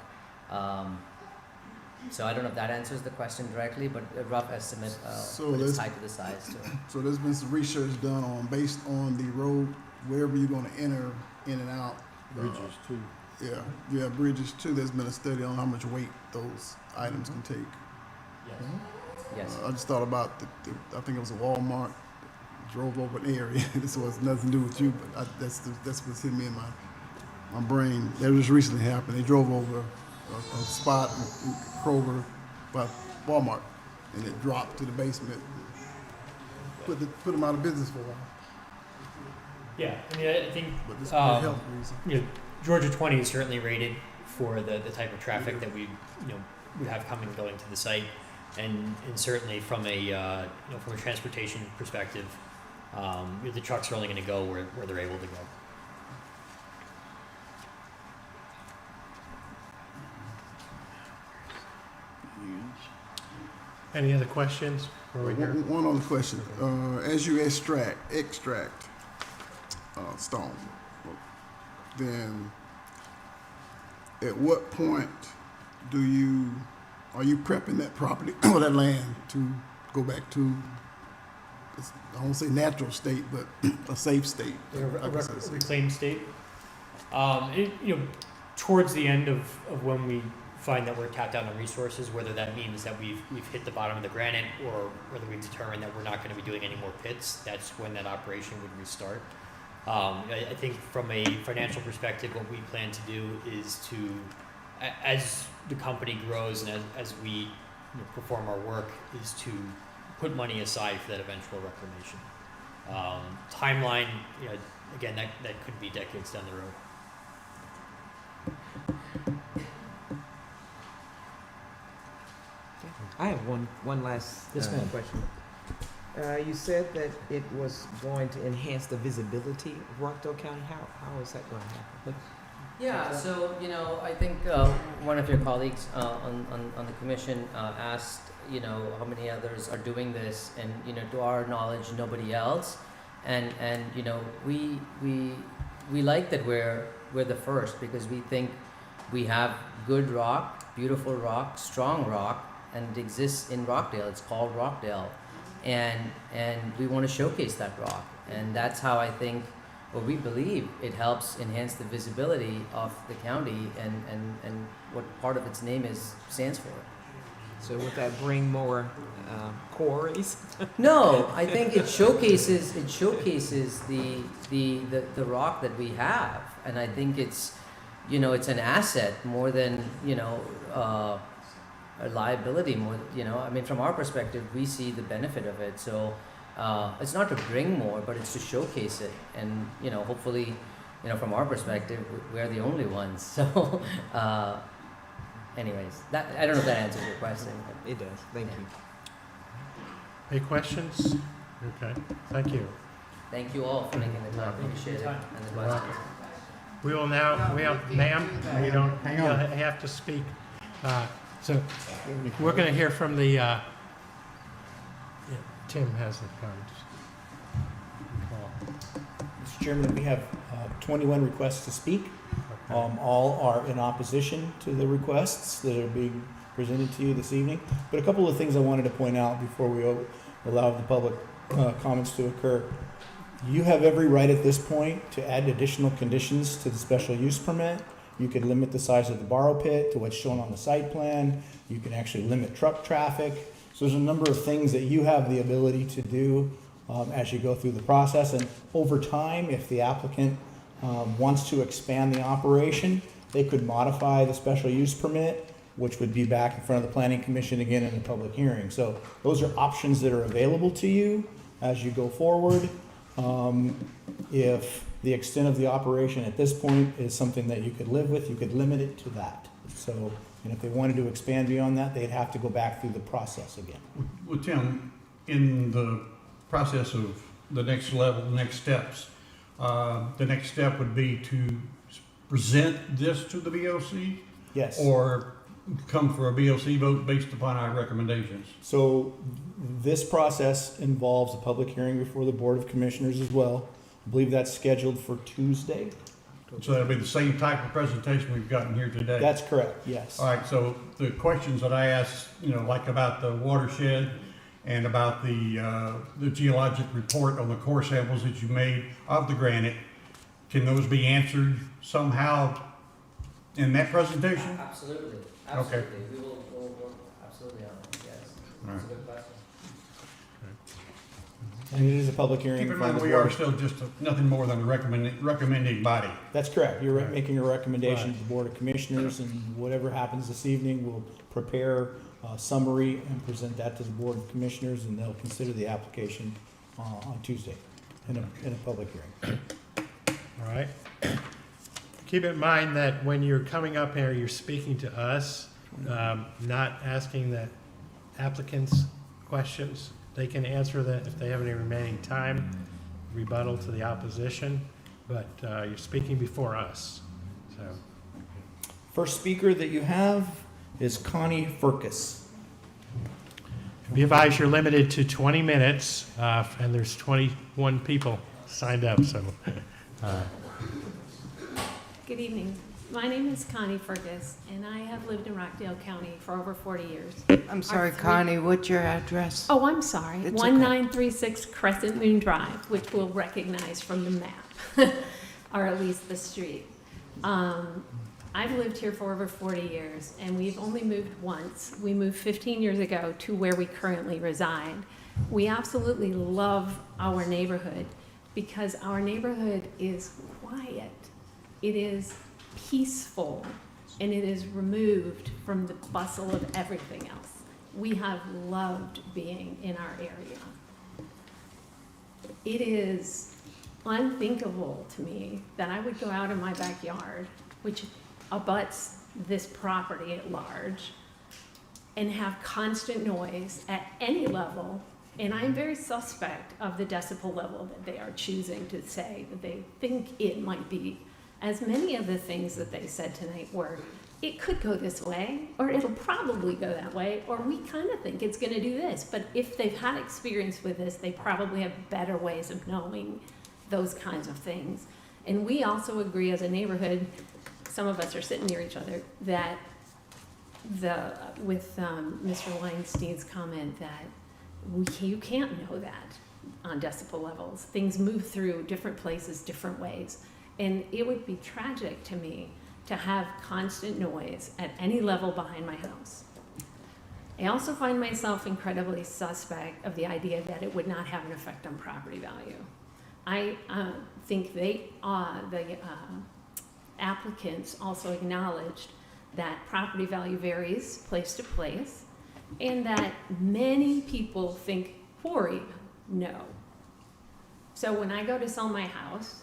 So I don't know if that answers the question directly, but a rough estimate, So but it's let's- tied to the size too. So there's been some research done based on the road, wherever you're gonna enter in and out. Bridges too. Yeah, bridges too. There's been a study on how much weight those items can take. Yes. Yes. I just thought about I think it was a Walmart, drove over an area. This was nothing to do with you, but that's what's hitting me in my brain. That just recently happened. They drove over a spot in Kroger by Walmart, and it dropped to the basement. Put them out of business for a while. Yeah, I mean, I think But this is for health reasons. Georgia 20 is certainly rated for the type of traffic that we would have coming and going to the site, and certainly from a transportation perspective, the trucks are only going to go where they're able to go. Any other questions? One other question. As you extract stone, then at what point are you prepping that property or that land to go back to, I won't say natural state, but a safe state? A reclaimed state. Towards the end of when we find that we're tapped out on resources, whether that means that we've hit the bottom of the granite or whether we've determined that we're not going to be doing any more pits, that's when that operation would restart. I think from a financial perspective, what we plan to do is to, as the company grows and as we perform our work, is to put money aside for that eventual reclamation. Timeline, again, that could be decades down the road. I have one last Yes, ma'am. question. You said that it was going to enhance the visibility of Rockdale County. How is that going to happen? Yeah, so, you know, I think one of your colleagues on the commission asked, you know, how many others are doing this, and, you know, to our knowledge, nobody else. And you know, we like that we're the first, because we think we have good rock, beautiful rock, strong rock, and it exists in Rockdale. It's called Rockdale. And we want to showcase that rock. And that's how I think, or we believe, it helps enhance the visibility of the county and what part of its name stands for. So would that bring more quarries? No, I think it showcases the rock that we have, and I think it's, you know, it's an asset more than, you know, a liability more. You know, I mean, from our perspective, we see the benefit of it. So it's not to bring more, but it's to showcase it, and, you know, hopefully, you know, from our perspective, we're the only ones. So. Anyways, that, I don't know if that answers your question. It does. Thank you. Any questions? Okay, thank you. Thank you all for making the time. Appreciate it. And the questions. We will now, ma'am, you don't have to speak. So we're going to hear from the, Tim has the comments. Mr. Chairman, we have 21 requests to speak. All are in opposition to the requests that are being presented to you this evening. But a couple of things I wanted to point out before we allow the public comments to occur. You have every right at this point to add additional conditions to the special use permit. You could limit the size of the borrow pit to what's shown on the site plan. You can actually limit truck traffic. So there's a number of things that you have the ability to do as you go through the process. And over time, if the applicant wants to expand the operation, they could modify the special use permit, which would be back in front of the Planning Commission again in a public hearing. So those are options that are available to you as you go forward. If the extent of the operation at this point is something that you could live with, you could limit it to that. So, and if they wanted to expand beyond that, they'd have to go back through the process again. Well, Tim, in the process of the next level, the next steps, the next step would be to present this to the BOC? Yes. Or come for a BOC vote based upon our recommendations? So this process involves a public hearing before the Board of Commissioners as well. I believe that's scheduled for Tuesday. So that'll be the same type of presentation we've gotten here today? That's correct, yes. All right, so the questions that I asked, you know, like about the watershed and about the geologic report on the core samples that you made of the granite, can those be answered somehow in that presentation? Absolutely. Okay. We will work absolutely on it, yes. All right. That's a good question. And it is a public hearing. Keep in front mind, of the we are board. still just nothing more than a recommending body. That's correct. You're Right. making a recommendation Right. to the Board of Commissioners, and whatever happens this evening, we'll prepare a summary and present that to the Board of Commissioners, and they'll consider the application on Tuesday in a public hearing. All right. Keep in mind that when you're coming up here, you're speaking to us, not asking the applicants questions. They can answer that if they have any remaining time, rebuttal to the opposition, but you're speaking before us. So, First speaker that you have is Connie Furcus. be advised you're limited to 20 minutes, and there's 21 people signed up, so. Good evening. My name is Connie Fergus, and I have lived in Rockdale County for over 40 years. I'm sorry, three- Connie, what's your address? Oh, I'm sorry. It's okay. 1936 Crescent Moon Drive, which we'll recognize from the map, or at least the street. I've lived here for over 40 years, and we've only moved once. We moved 15 years ago to where we currently reside. We absolutely love our neighborhood because our neighborhood is quiet. It is peaceful, and it is removed from the bustle of everything else. We have loved being in our area. It is unthinkable to me that I would go out in my backyard, which abuts this property at large, and have constant noise at any level And I'm very suspect of the decibel level that they are choosing to say that they think it might be. As many of the things that they said tonight were, it could go this way, or it'll probably go that way, or we kind of think it's going to do this. But if they've had experience with this, they probably have better ways of knowing those kinds of things. And we also agree as a neighborhood, some of us are sitting near each other, that with Mr. Weinstein's comment that you can't know that on decibel levels. Things move through different places, different ways. And it would be tragic to me to have constant noise at any level behind my house. I also find myself incredibly suspect of the idea that it would not have an effect on property value. I think the applicants also acknowledged that property value varies place to place, and that many people think quarried. No. So when I go to sell my house,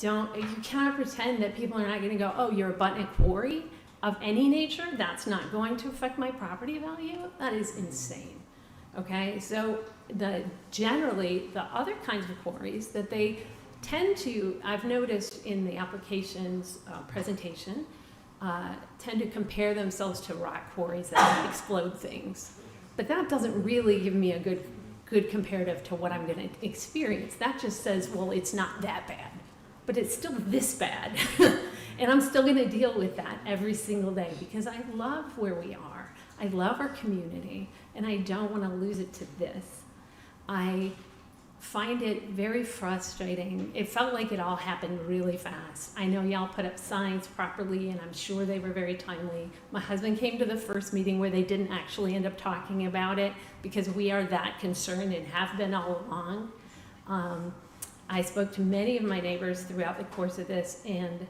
you cannot pretend that people are not going to go, oh, you're abutting a quarry of any nature. That's not going to affect my property value. That is insane. Okay, so generally the other kinds of quarries that they tend to, I've noticed in the application's presentation, tend to compare themselves to rock quarries that explode things. But that doesn't really give me a good comparative to what I'm going to experience. That just says, well, it's not that bad, but it's still this bad. And I'm still going to deal with that every single day because I love where we are. I love our community, and I don't want to lose it to this. I find it very frustrating. It felt like it all happened really fast. I know y'all put up signs properly, and I'm sure they were very timely. My husband came to the first meeting where they didn't actually end up talking about it because we are that concerned and have been all along. I spoke to many of my neighbors throughout the course of this, and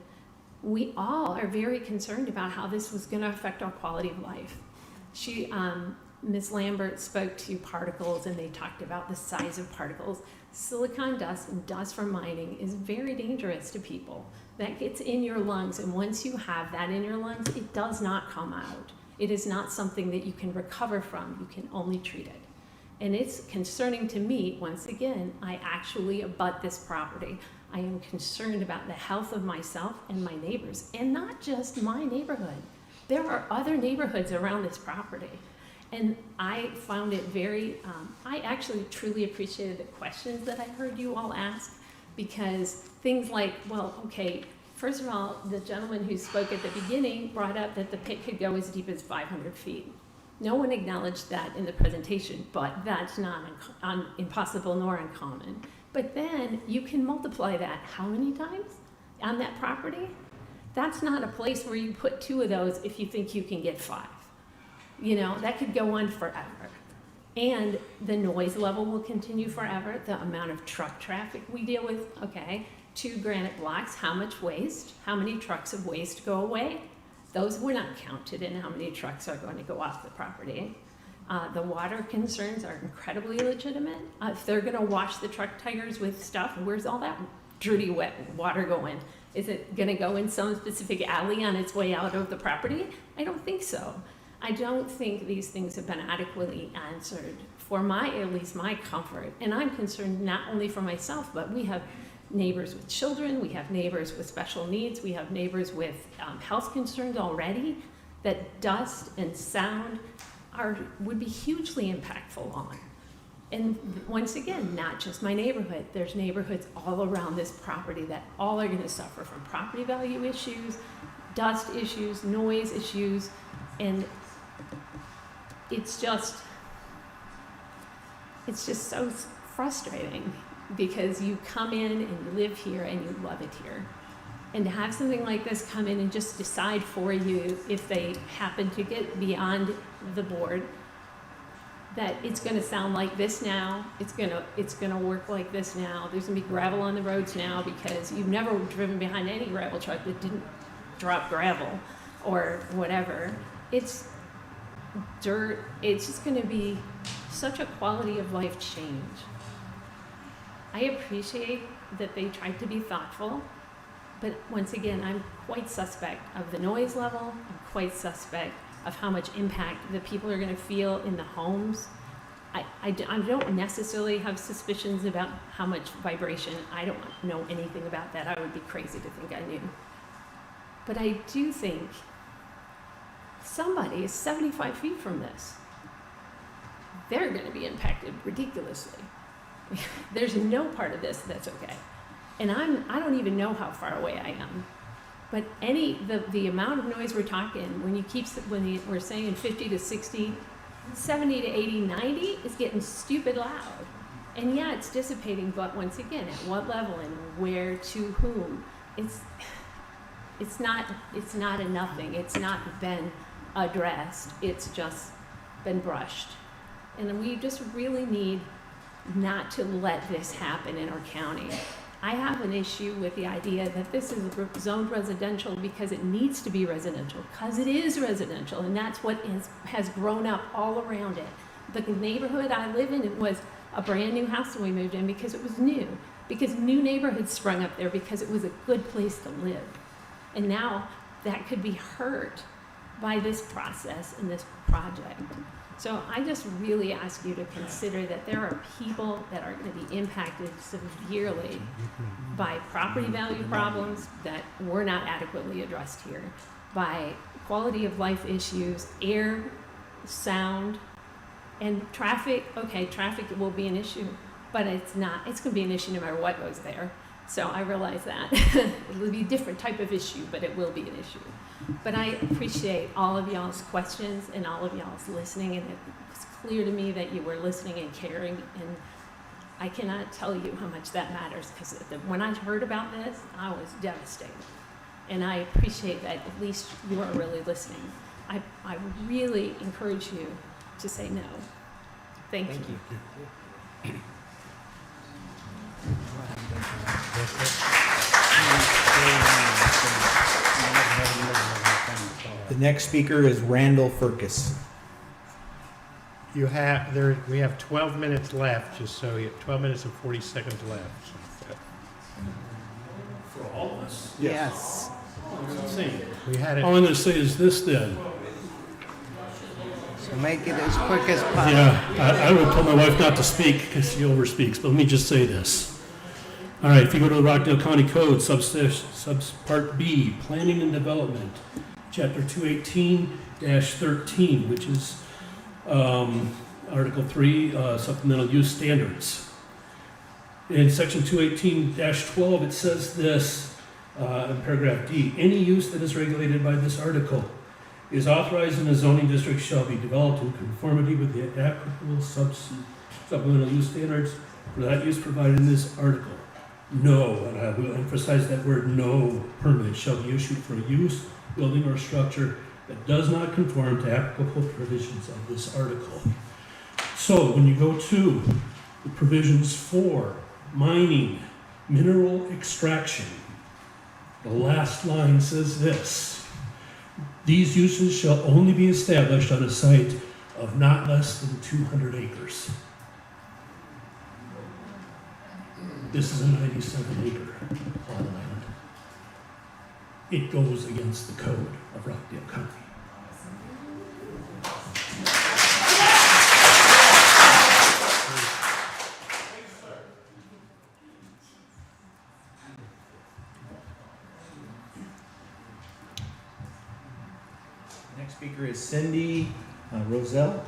we all are very concerned about how this was going to affect our quality of life. Ms. Lambert spoke to particles, and they talked about the size of particles. Silicon dust and dust from mining is very dangerous to people. That gets in your lungs, and once you have that in your lungs, it does not come out. It is not something that you can recover from. You can only treat it. And it's concerning to me, once again, I actually abut this property. I am concerned about the health of myself and my neighbors, and not just my neighborhood. There are other neighborhoods around this property. And I found it very, I actually truly appreciated the questions that I heard you all ask, because things like, well, okay, first of all, the gentleman who spoke at the beginning brought up that the pit could go as deep as 500 feet. No one acknowledged that in the presentation, but that's not impossible nor uncommon. But then you can multiply that how many times on that property? That's not a place where you put 2 of those if you think you can get 5. You know, that could go on forever. And the noise level will continue forever. The amount of truck traffic we deal with, okay, 2 granite blocks, how much waste? How many trucks of waste go away? Those were not counted in how many trucks are going to go off the property. The water concerns are incredibly legitimate. If they're going to wash the truck tires with stuff, where's all that dirty, wet water going? Is it going to go in some specific alley on its way out of the property? I don't think so. I don't think these things have been adequately answered for at least my comfort. And I'm concerned not only for myself, but we have neighbors with children, we have neighbors with special needs, we have neighbors with health concerns already that dust and sound would be hugely impactful on. And once again, not just my neighborhood, there's neighborhoods all around this property that all are gonna suffer from property value issues, dust issues, noise issues, and it's just so frustrating because you come in and you live here and you love it here. And to have something like this come in and just decide for you if they happen to get beyond the board that it's going to sound like this now, it's going to work like this now, there's going to be gravel on the roads now because you've never driven behind any gravel truck that didn't drop gravel or whatever. It's dirt. It's just going to be such a quality of life change. I appreciate that they tried to be thoughtful, but once again, I'm quite suspect of the noise level. I'm quite suspect of how much impact the people are going to feel in the homes. I don't necessarily have suspicions about how much vibration. I don't know anything about that. I would be crazy to think I knew. But I do think somebody is 75 feet from this. They're going to be impacted ridiculously. There's no part of this that's okay. And I don't even know how far away I am. But the amount of noise we're talking, when we're saying 50 to 60, 70 to 80, 90 is getting stupid loud. And yeah, it's dissipating, but once again, at what level and where to whom? It's not a nothing. It's not been addressed. It's just been brushed. And we just really need not to let this happen in our county. I have an issue with the idea that this is zoned residential because it needs to be residential, because it is residential, and that's what has grown up all around it. The neighborhood I live in, it was a brand new house when we moved in because it was new, because new neighborhoods sprung up there because it was a good place to live. And now that could be hurt by this process and this project. So I just really ask you to consider that there are people that are going to be impacted severely by property value problems that were not adequately addressed here, by quality of life issues, air, sound, and traffic. Okay, traffic will be an issue, but it's going to be an issue no matter what goes there. So I realize that. It will be a different type of issue, but it will be an issue. But I appreciate all of y'all's questions and all of y'all's listening, and it was clear to me that you were listening and caring, and I cannot tell you how much that matters, because when I heard about this, I was devastated. And I appreciate that at least you are really listening. I really encourage you to say no. Thank you. The next speaker is Randall Furcus. We have 12 minutes left, just so you have 12 minutes and 40 seconds left. For all of us? Yes. It's insane. We had it. All I'm going to say is this then. So make it as quick as possible. Yeah, I would tell my wife not to speak because she overspeaks, but let me just say this. All right, if you go to the Rockdale County Code, Subpart B, Planning and Development, Chapter 218-13, which is Article 3, Supplemental Use Standards. In Section 218-12, it says this, in paragraph D, any use that is regulated by this article is authorized in a zoning district shall be developed in conformity with the applicable supplemental use standards for that use provided in this article. No, and I will emphasize that word, no permit shall be issued for a use, building, or structure that does not conform to applicable provisions of this article. So when you go to the provisions for mining, mineral extraction, the last line says this: these uses shall only be established on a site of not less than 200 acres. This is a 97-acre plot of land. It goes against the code of Rockdale County. Next speaker is Cindy Roselle.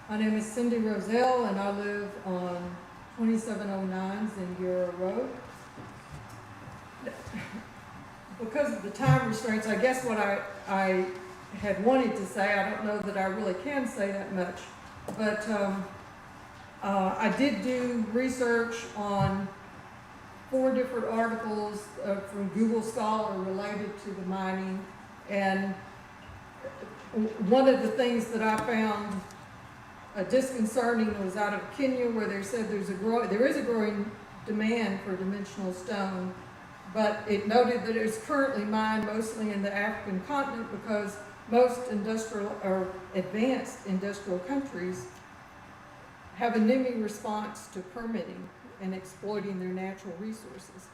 My name is Cindy Roselle, and I live on 2709 Zingara Road. Because of the time restraints, I guess what I had wanted to say, I don't know that I really can say that much, but I did do research on 4 different articles from Google Scholar related to the mining, and one of the things that I found disconcerting was out of Kenya, where they said there is a growing demand for dimensional stone, but it noted that it is currently mined mostly in the African continent because most industrial or advanced industrial countries have a NIMBY response to permitting and exploiting their natural resources.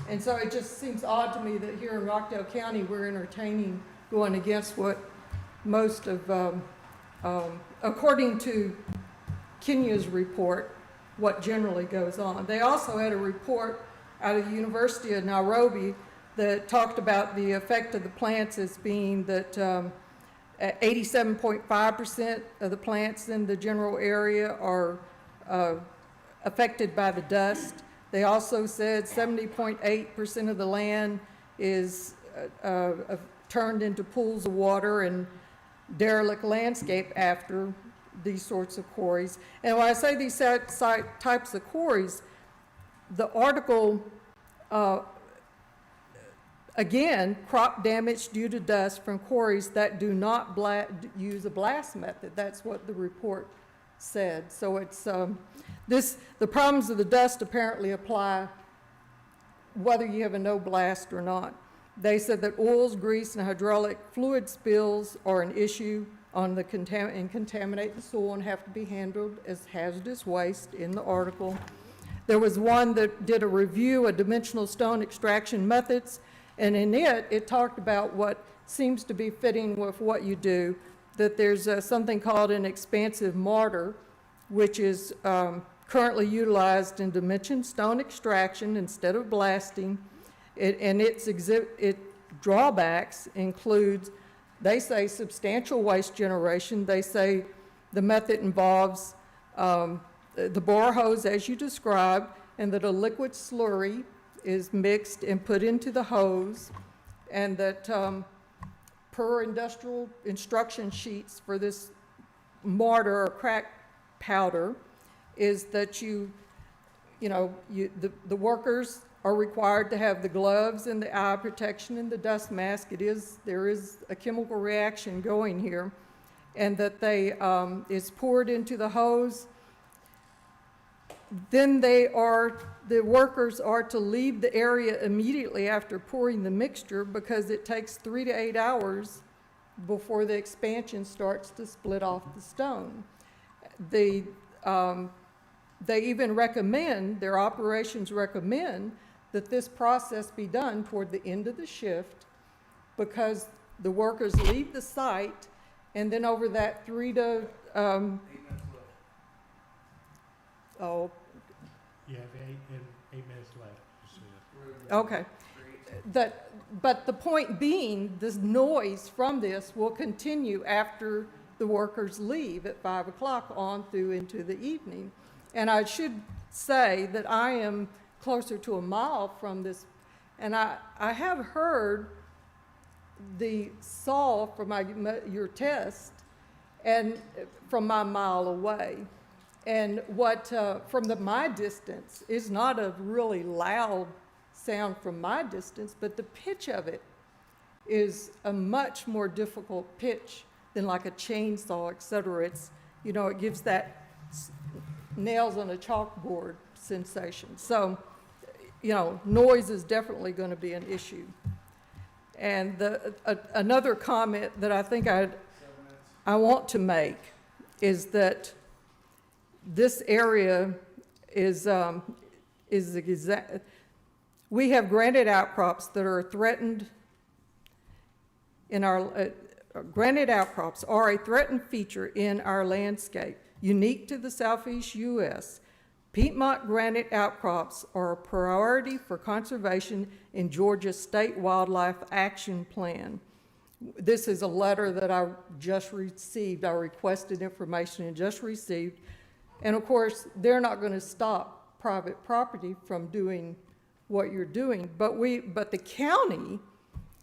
And so it just seems odd to me that here in Rockdale County, we're entertaining going against what most of, according to Kenya's report, what generally goes on. They also had a report out of the University of Nairobi that talked about the effect of the plants as being that 87.5% of the plants in the general area are affected by the dust. They also said 70.8% of the land is turned into pools of water and derelict landscape after these sorts of quarries. And when I say these types of quarries, the article, again, crop damage due to dust from quarries that do not use a blast method. That's what the report said. So it's the problems of the dust apparently apply whether you have a no blast or not. They said that oils, grease, and hydraulic fluid spills are an issue on the contaminate the soil and have to be handled as hazardous waste in the article. There was one that did a review of dimensional stone extraction methods, and in it talked about what seems to be fitting with what you do, that there's something called an expansive mortar, which is currently utilized in dimension stone extraction instead of blasting. Its drawbacks includes, they say, substantial waste generation. They say the method involves the bore hose as you described, and that a liquid slurry is mixed and put into the hose, and that per industrial instruction sheets for this mortar or crack powder is that the workers are required to have the gloves and the eye protection and the dust mask. There is a chemical reaction going here, and that is poured into the hose. Then the workers are to leave the area immediately after pouring the mixture, because it takes 3 to 8 hours before the expansion starts to split off the stone. They even recommend, their operations recommend, that this process be done toward the end of the shift, because the workers leave the site, and then over that 3 to, You have eight minutes left. okay. But the point being, this noise from this will continue after the workers leave at 5 o'clock on through into the evening. And I should say that I am closer to a mile from this, and I have heard the saw from your test, and from my mile away. And what from my distance is not a really loud sound from my distance, but the pitch of it is a much more difficult pitch than like a chainsaw, et cetera. It's, it gives that nails on a chalkboard sensation. So, noise is definitely going to be an issue. And another comment that I think I want to make is that this area is we have granite outcrops that are threatened in our granite outcrops are a threatened feature in our landscape, unique to the southeast U.S. Piedmont granite outcrops are a priority for conservation in Georgia's State Wildlife Action Plan. This is a letter that I just received. I requested information and just received. And of course, they're not going to stop private property from doing what you're doing, but the county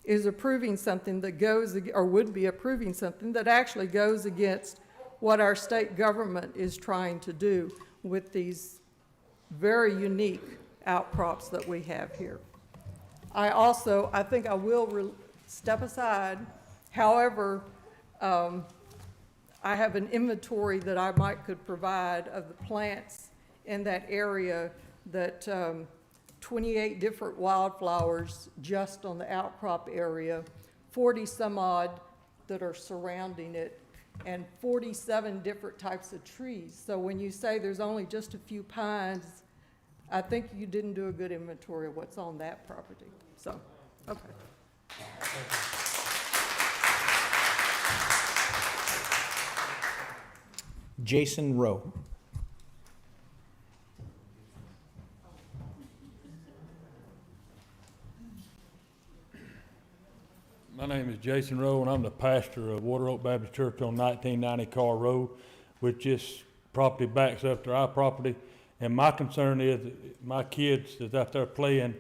is approving something that goes, or would be approving something that actually goes against what our state government is trying to do with these very unique outcrops that we have here. I think I will step aside. However, I have an inventory that I could provide of the plants in that area, that 28 different wildflowers just on the outcrop area, 40 some odd that are surrounding it, and 47 different types of trees. So when you say there's only just a few pines, I think you didn't do a good inventory of what's on that property. So, okay. Jason Rowe. My name is Jason Rowe, and I'm the pastor of Water Oak Baptist Church on 1990 Carr Road, which this property backs up to our property. And my concern is that my kids that's out there playing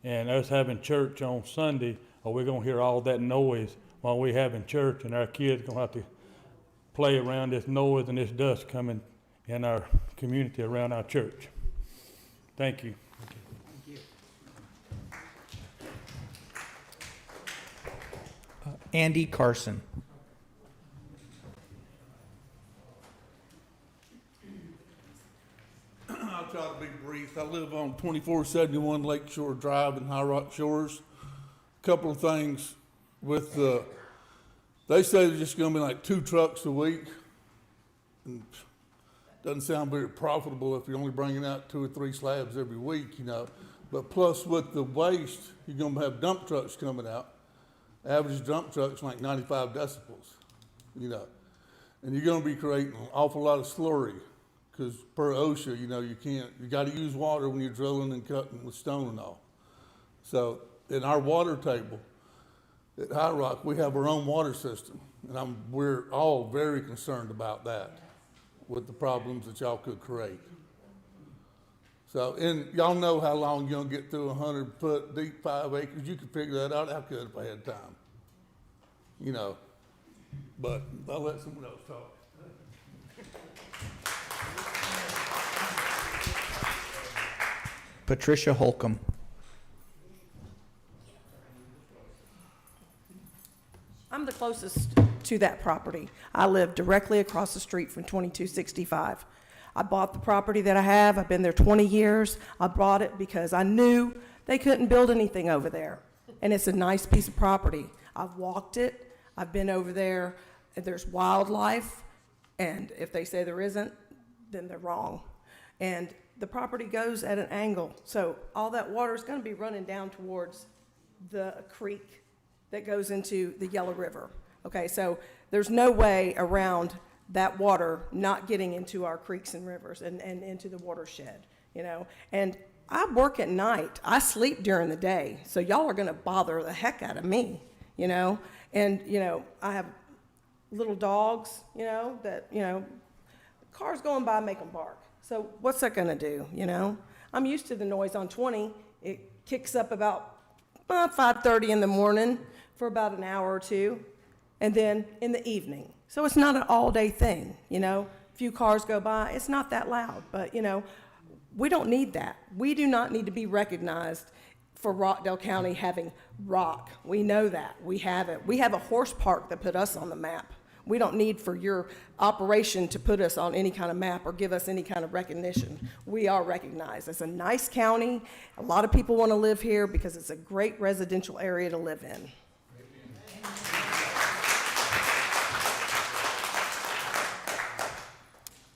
and us having church on Sunday, are we gonna hear all that noise while we having church, and our kids gonna have to play around this noise and this dust coming in our community around our church? Thank you. Andy Carson. I'll try to be brief. I live on 2471 Lakeshore Drive in High Rock Shores. Couple of things with they say there's just gonna be like 2 trucks a week. And doesn't sound very profitable if you're only bringing out 2 or 3 slabs every week, you know. But plus with the waste, you're gonna have dump trucks coming out. Average dump truck's like 95 decibels, you know. And you're gonna be creating an awful lot of slurry, because per OSHA, you know, you gotta use water when you're drilling and cutting with stone and all. So in our water table at High Rock, we have our own water system, and we're all very concerned about that with the problems that y'all could create. So, and y'all know how long you're gonna get through 100-foot deep 5 acres. You could figure that out. I could if I had time, you know. But I'll let someone else talk. Patricia Holcomb. I'm the closest to that property. I live directly across the street from 2265. I bought the property that I have. I've been there 20 years. I bought it because I knew they couldn't build anything over there. And it's a nice piece of property. I've walked it. I've been over there. There's wildlife. And if they say there isn't, then they're wrong. And the property goes at an angle. So all that water is going to be running down towards the creek that goes into the Yellow River. Okay, so there's no way around that water not getting into our creeks and rivers and into the watershed, you know. And I work at night. I sleep during the day. So y'all are going to bother the heck out of me, you know. And, you know, I have little dogs, you know, that, you know, cars going by make them bark. So what's that going to do, you know? I'm used to the noise on 20. It kicks up about 5:30 in the morning for about an hour or two, and then in the evening. So it's not an all-day thing, you know? A few cars go by, it's not that loud, but, you know, we don't need that. We do not need to be recognized for Rockdale County having rock. We know that. We have it. We have a horse park that put us on the map. We don't need for your operation to put us on any kind of map or give us any kind of recognition. We are recognized. It's a nice county. A lot of people want to live here because it's a great residential area to live in.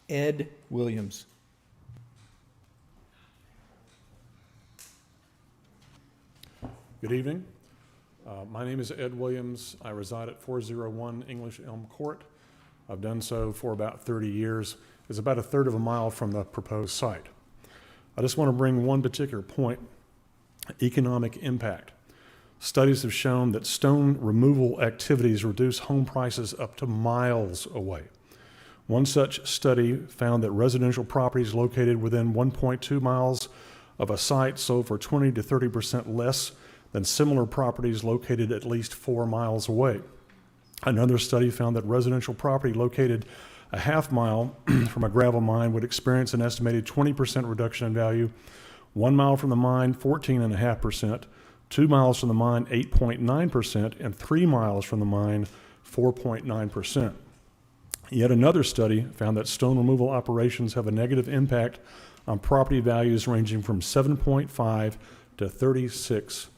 Ed Williams. Good evening. My name is Ed Williams. I reside at 401 English Elm Court. I've done so for about 30 years. It's about a third of a mile from the proposed site. I just want to bring one particular point: economic impact. Studies have shown that stone removal activities reduce home prices up to miles away. One such study found that residential properties located within 1.2 miles of a site sold for 20 to 30% less than similar properties located at least 4 miles away. Another study found that residential property located a half mile from a gravel mine would experience an estimated 20% reduction in value, 1 mile from the mine, 14.5%, 2 miles from the mine, 8.9%, and 3 miles from the mine, 4.9%. Yet another study found that stone removal operations have a negative impact on property values ranging from 7.5 to 36%.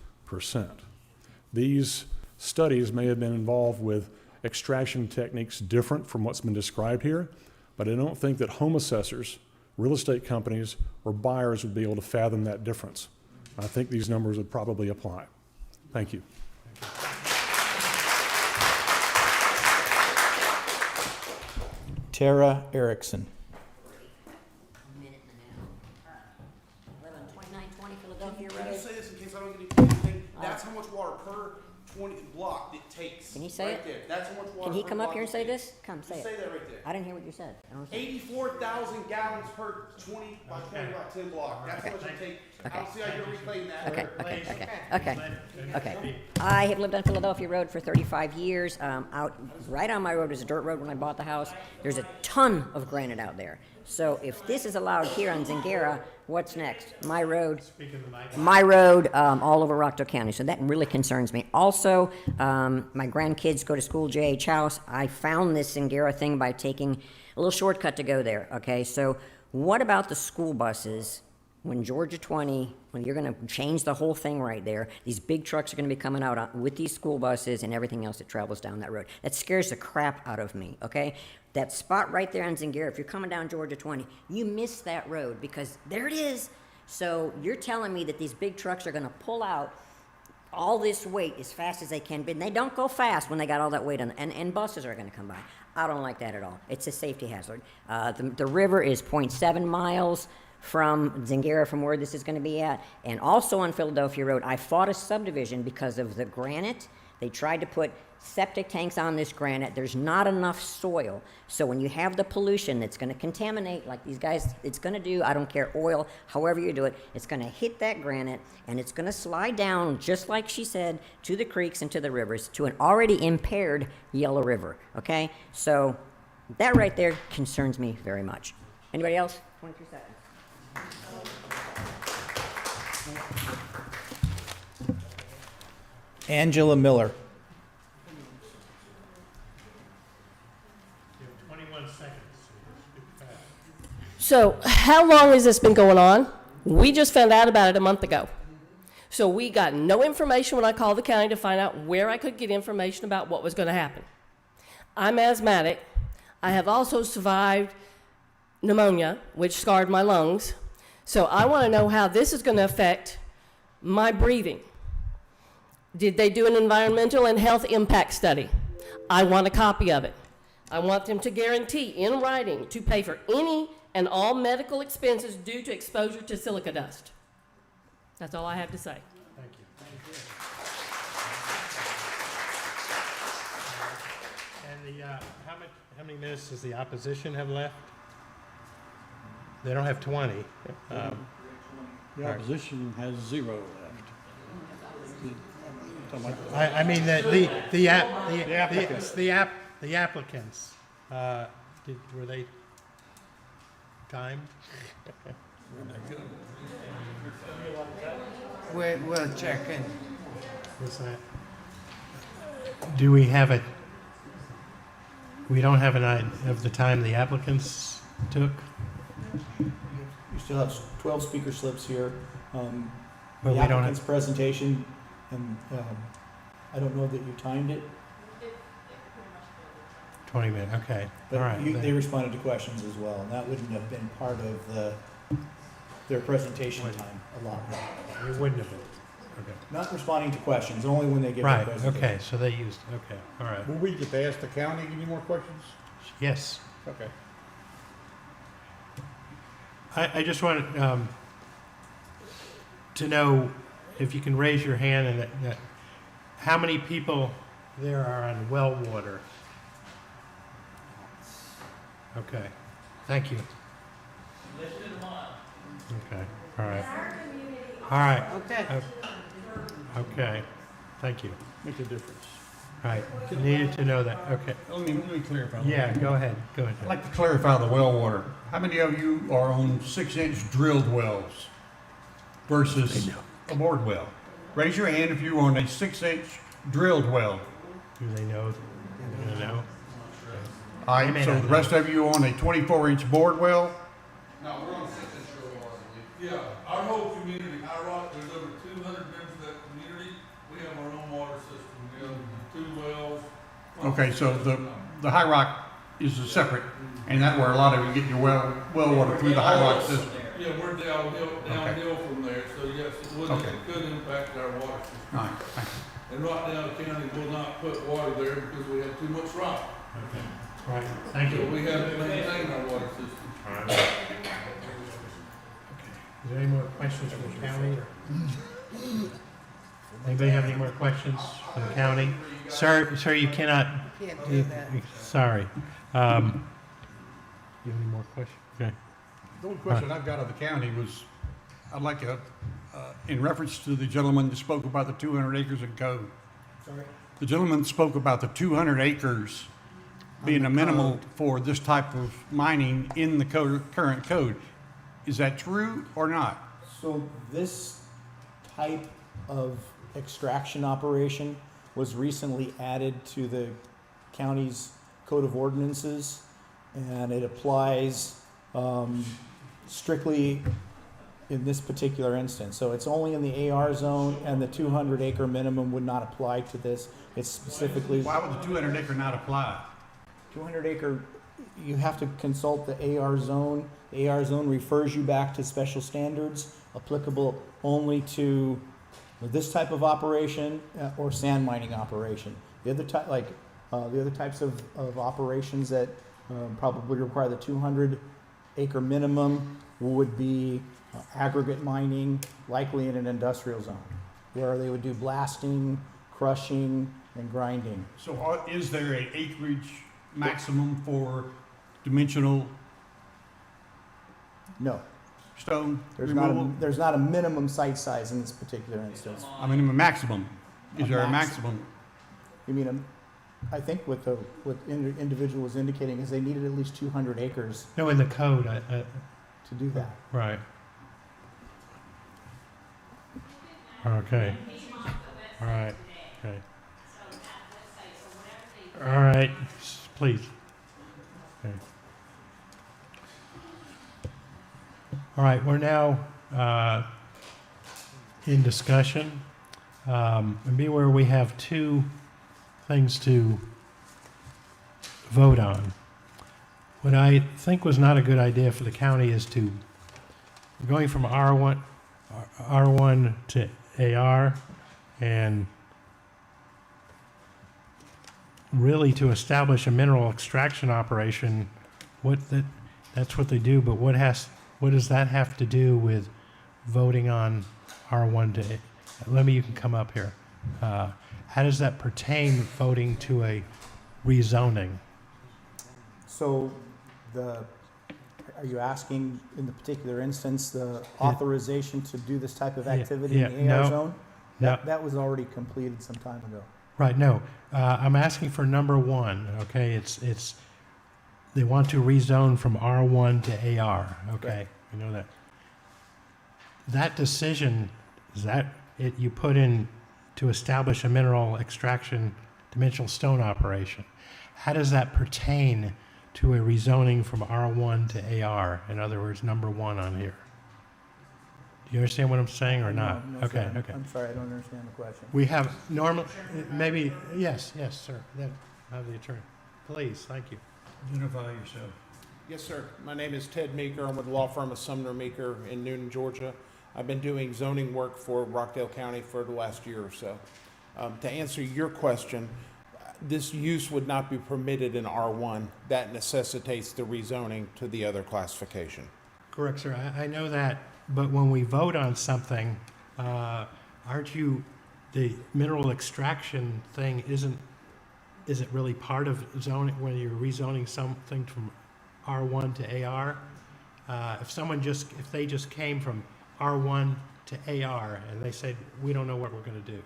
These studies may have been involved with extraction techniques different from what's been described here, but I don't think that home assessors, real estate companies, or buyers would be able to fathom that difference. I think these numbers would probably apply. Thank you. Tara Erickson. 2920 Philadelphia Can you Road. say this in case I don't get anything? That's how much water per 20 block it takes. Can you say right it? there. That's how much water. Can he per come up block here and it say takes. this? Come, say Just it. say that right there. I didn't hear what you said. I don't say 84,000 gallons per 20 by 20 by 10 block. That's how much it takes. I don't see how you're reclaiming that. Okay. I have lived on Philadelphia Road for 35 years. Out right on my road is a dirt road when I bought the house. There's a ton of granite out there. So if this is allowed here on Zingara, what's next? My road, all over Rockdale County. So that really concerns me. Also, my grandkids go to school, J.H. House. I found this Zingara thing by taking a little shortcut to go there. Okay, so what about the school buses? When Georgia 20, when you're going to change the whole thing right there, these big trucks are going to be coming out with these school buses and everything else that travels down that road. That scares the crap out of me, okay? That spot right there on Zingara, if you're coming down Georgia 20, you miss that road because there it is. So you're telling me that these big trucks are going to pull out all this weight as fast as they can, but they don't go fast when they got all that weight on, and buses are going to come by. I don't like that at all. It's a safety hazard. The river is 0.7 miles from Zingara, from where this is going to be at. And also on Philadelphia Road, I fought a subdivision because of the granite. They tried to put septic tanks on this granite. There's not enough soil. So when you have the pollution that's going to contaminate, like these guys, it's going to do, I don't care, oil, however you do it, it's going to hit that granite and it's going to slide down, just like she said, to the creeks and to the rivers, to an already impaired Yellow River, okay? So that right there concerns me very much. Anybody else? 23 seconds. Angela Miller. You have 21 seconds. So how long has this been going on? We just found out about it a month ago. So we got no information when I called the county to find out where I could get information about what was going to happen. I'm asthmatic. I have also survived pneumonia, which scarred my lungs. So I want to know how this is going to affect my breathing. Did they do an environmental and health impact study? I want a copy of it. I want them to guarantee in writing to pay for any and all medical expenses due to exposure to silica dust. That's all I have to say. Thank you. And how many minutes does the opposition have left? They don't have 20. The opposition has 0 left. I mean, the applicants, were they timed? We'll check in. What's that? Do we have we don't have an idea of the time the applicants took? You still have 12 speaker slips here. But The we don't applicant's have- presentation, and I don't know that you timed it, 20 minutes, okay, all but right. they responded to questions as well, and that wouldn't have been part of their presentation time allotment. It wouldn't have been, okay. Not responding to questions, only when they give their Right, presentation. okay, so they used, okay, all right. Will we get to ask the county any more questions? Yes. Okay. I just wanted to know if you can raise your hand and how many people there are on well water? Okay, thank you. Okay, all right. All right. Okay. Okay, thank you. Make a difference. Right, needed to know that, okay. Let me clarify. Yeah, go ahead, I'd like to clarify the well water. How many of you are on 6-inch drilled wells versus a bored well? Raise your hand if you're on a 6-inch drilled well. Do they know? Do they know? All right, so the rest of you on a 24-inch bored well? No, we're on 6-inch drilled wells. Yeah, our whole community, our rock, there's over 200 members of that community. We have our own water system. We have 2 wells, Okay, so the High Rock is a separate, and that's where a lot of you get your well water through the High Rock system. Yeah, we're downhill from there, so yes, it would, Okay. it could impact our water system. All right, thank you. And Rockdale County will not put water there because we have too much rock. Okay. All right, thank So you. we have to maintain our water system. All right. Okay. Is there any more questions from the county? Anybody have any more questions from the county? Sir, you cannot. Can't do that. Sorry. You have any more questions? Okay. The only question I've got of the county was, I'd like to, in reference to the gentleman that spoke about the 200 acres in code. Sorry? The gentleman spoke about the 200 acres being a minimal for this type of mining in the current code. Is that true or not? So this type of extraction operation was recently added to the county's code of ordinances, and it applies strictly in this particular instance. So it's only in the AR zone, and the 200 acre minimum would not apply to this. It's specifically. Why would the 200 acre not apply? 200 acre, you have to consult the AR zone. The AR zone refers you back to special standards applicable only to this type of operation or sand mining operation. The other type, the other types of operations that probably require the 200 acre minimum would be aggregate mining, likely in an industrial zone, where they would do blasting, crushing, and grinding. So is there an acreage maximum for dimensional No. stone There's removal? there's not a minimum site size in this particular instance. I mean, a maximum. Is there a maximum? You mean, I think what the individual was indicating is they needed at least 200 acres No, in the code, to do that. right. Okay. All right, okay. All right, please. Okay. All right, we're now in discussion. And be aware we have two things to vote on. What I think was not a good idea for the county is to, going from R1 to AR, and really to establish a mineral extraction operation. That's what they do, but what does that have to do with voting on R1 to? You can come up here. How does that pertain voting to a rezoning? So are you asking in the particular instance, the authorization to do this type of activity in the AR zone? No. That was already completed some time ago. Right, no. I'm asking for number one, okay? They want to rezone from R1 to AR, okay? You know that. That decision, is that you put in to establish a mineral extraction dimensional stone operation. How does that pertain to a rezoning from R1 to AR? In other words, number one on here. Do you understand what I'm saying or not? No, Okay, sir. okay. I'm sorry, I don't understand the question. We have maybe, yes, sir. Then have the attorney. Please, thank you. Identify yourself. Yes, sir. My name is Ted Meeker. I'm with the law firm of Sumner Meeker in Newnan, Georgia. I've been doing zoning work for Rockdale County for the last year or so. To answer your question, this use would not be permitted in R1. That necessitates the rezoning to the other classification. Correct, sir. I know that, but when we vote on something, aren't you, the mineral extraction thing isn't really part of zoning when you're rezoning something from R1 to AR? If they just came from R1 to AR and they said, we don't know what we're going to do,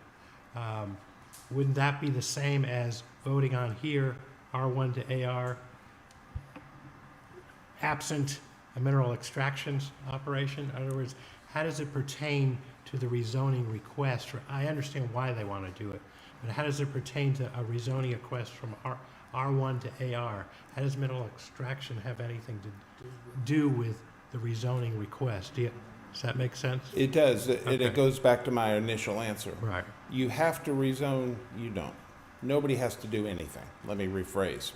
wouldn't that be the same as voting on here, R1 to AR, absent a mineral extractions operation? In other words, how does it pertain to the rezoning request? I understand why they want to do it, but how does it pertain to a rezoning request from R1 to AR? How does mineral extraction have anything to do with the rezoning request? Does that make sense? It does. Okay. It goes back to my initial answer. Right. You have to rezone, you don't. nobody has to do anything. Let me rephrase.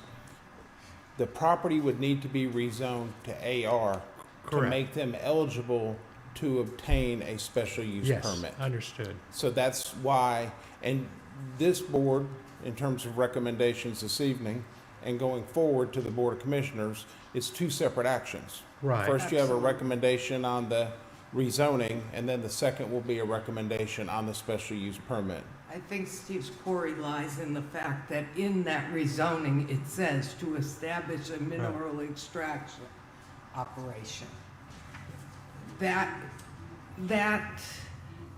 The property would need to be rezoned to AR to Correct. make them eligible to obtain a special use Yes, permit. understood. So that's why, and this board, in terms of recommendations this evening, and going forward to the Board of Commissioners, it's two separate actions. Right. First, you have a recommendation on the rezoning, and then the second will be a recommendation on the special use permit. I think Steve's quarry lies in the fact that in that rezoning, it says to establish a mineral extraction operation. That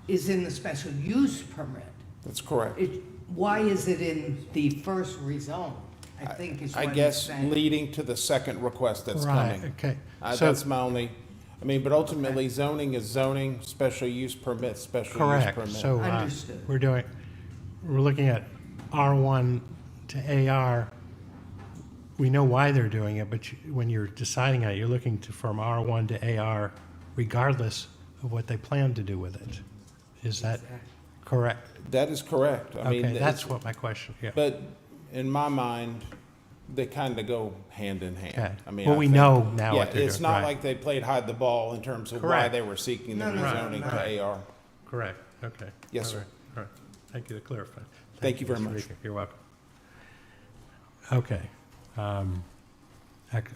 is in the special use permit. That's correct. Why is it in the first rezone? I think is what I he's guess saying. leading to the second request that's Right, coming. okay. So- That's my only, I mean, but ultimately zoning is zoning, special use permit, special use Correct. permit. So Understood. we're looking at R1 to AR. We know why they're doing it, but when you're deciding it, you're looking from R1 to AR regardless of what they plan to do with it. Is that correct? That is correct. I mean, Okay, that's it's- what my question, yeah. But in my mind, they kind of go hand in hand. Okay. I mean, Well, I we think- know now yeah, what they're it's doing, not right. like they played hide the ball in terms of why Correct. they were seeking the No, no, rezoning no, to AR. Correct, okay. Yes, All sir. right, all right. Thank you to clarify. Thank you very Mr. much. Regan. You're welcome. Okay.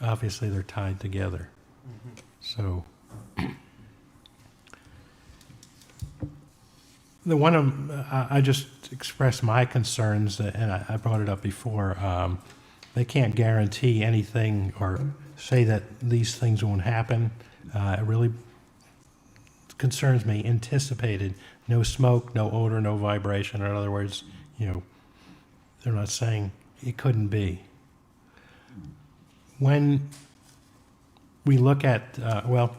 Obviously, they're tied together. So the one I just expressed my concerns, and I brought it up before. They can't guarantee anything or say that these things won't happen. It really concerns me. Anticipated, no smoke, no odor, no vibration. In other words, they're not saying it couldn't be. When we look at, we're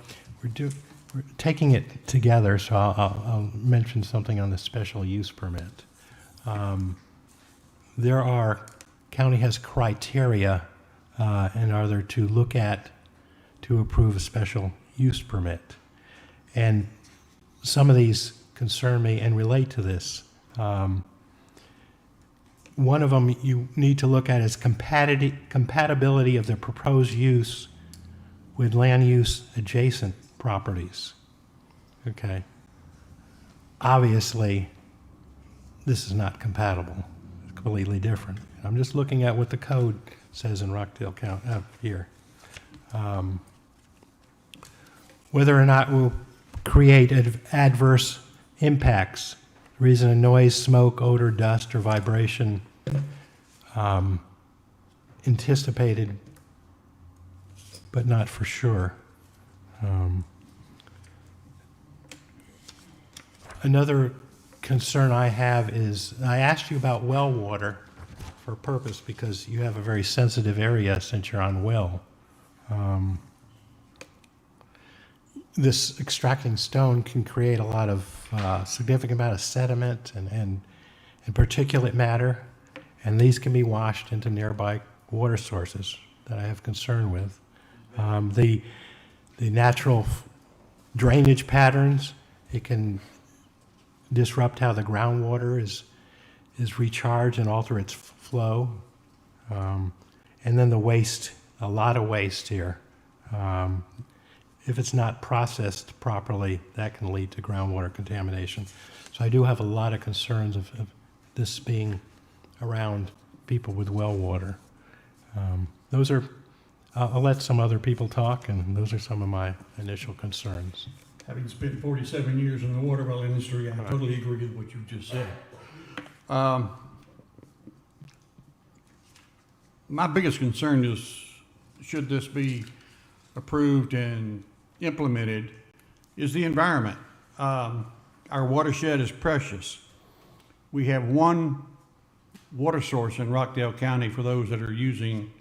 taking it together, so I'll mention something on the special use permit. County has criteria in order to look at to approve a special use permit. And some of these concern me and relate to this. One of them you need to look at is compatibility of the proposed use with land use adjacent properties. Okay. Obviously, this is not compatible. It's completely different. I'm just looking at what the code says in Rockdale County here. Whether or not we'll create adverse impacts, reason of noise, smoke, odor, dust, or vibration anticipated, but not for sure. Another concern I have is, I asked you about well water for a purpose because you have a very sensitive area since you're on well. This extracting stone can create a lot of significant amount of sediment and particulate matter, and these can be washed into nearby water sources that I have concern with. The natural drainage patterns, it can disrupt how the groundwater is recharged and alter its flow. And then the waste, a lot of waste here. If it's not processed properly, that can lead to groundwater contamination. So I do have a lot of concerns of this being around people with well water. Those are, I'll let some other people talk, and those are some of my initial concerns. Having spent 47 years in the water well industry, I totally agree with what you just said. My biggest concern is, should this be approved and implemented, is the environment. Our watershed is precious. We have one water source in Rockdale County for those that are using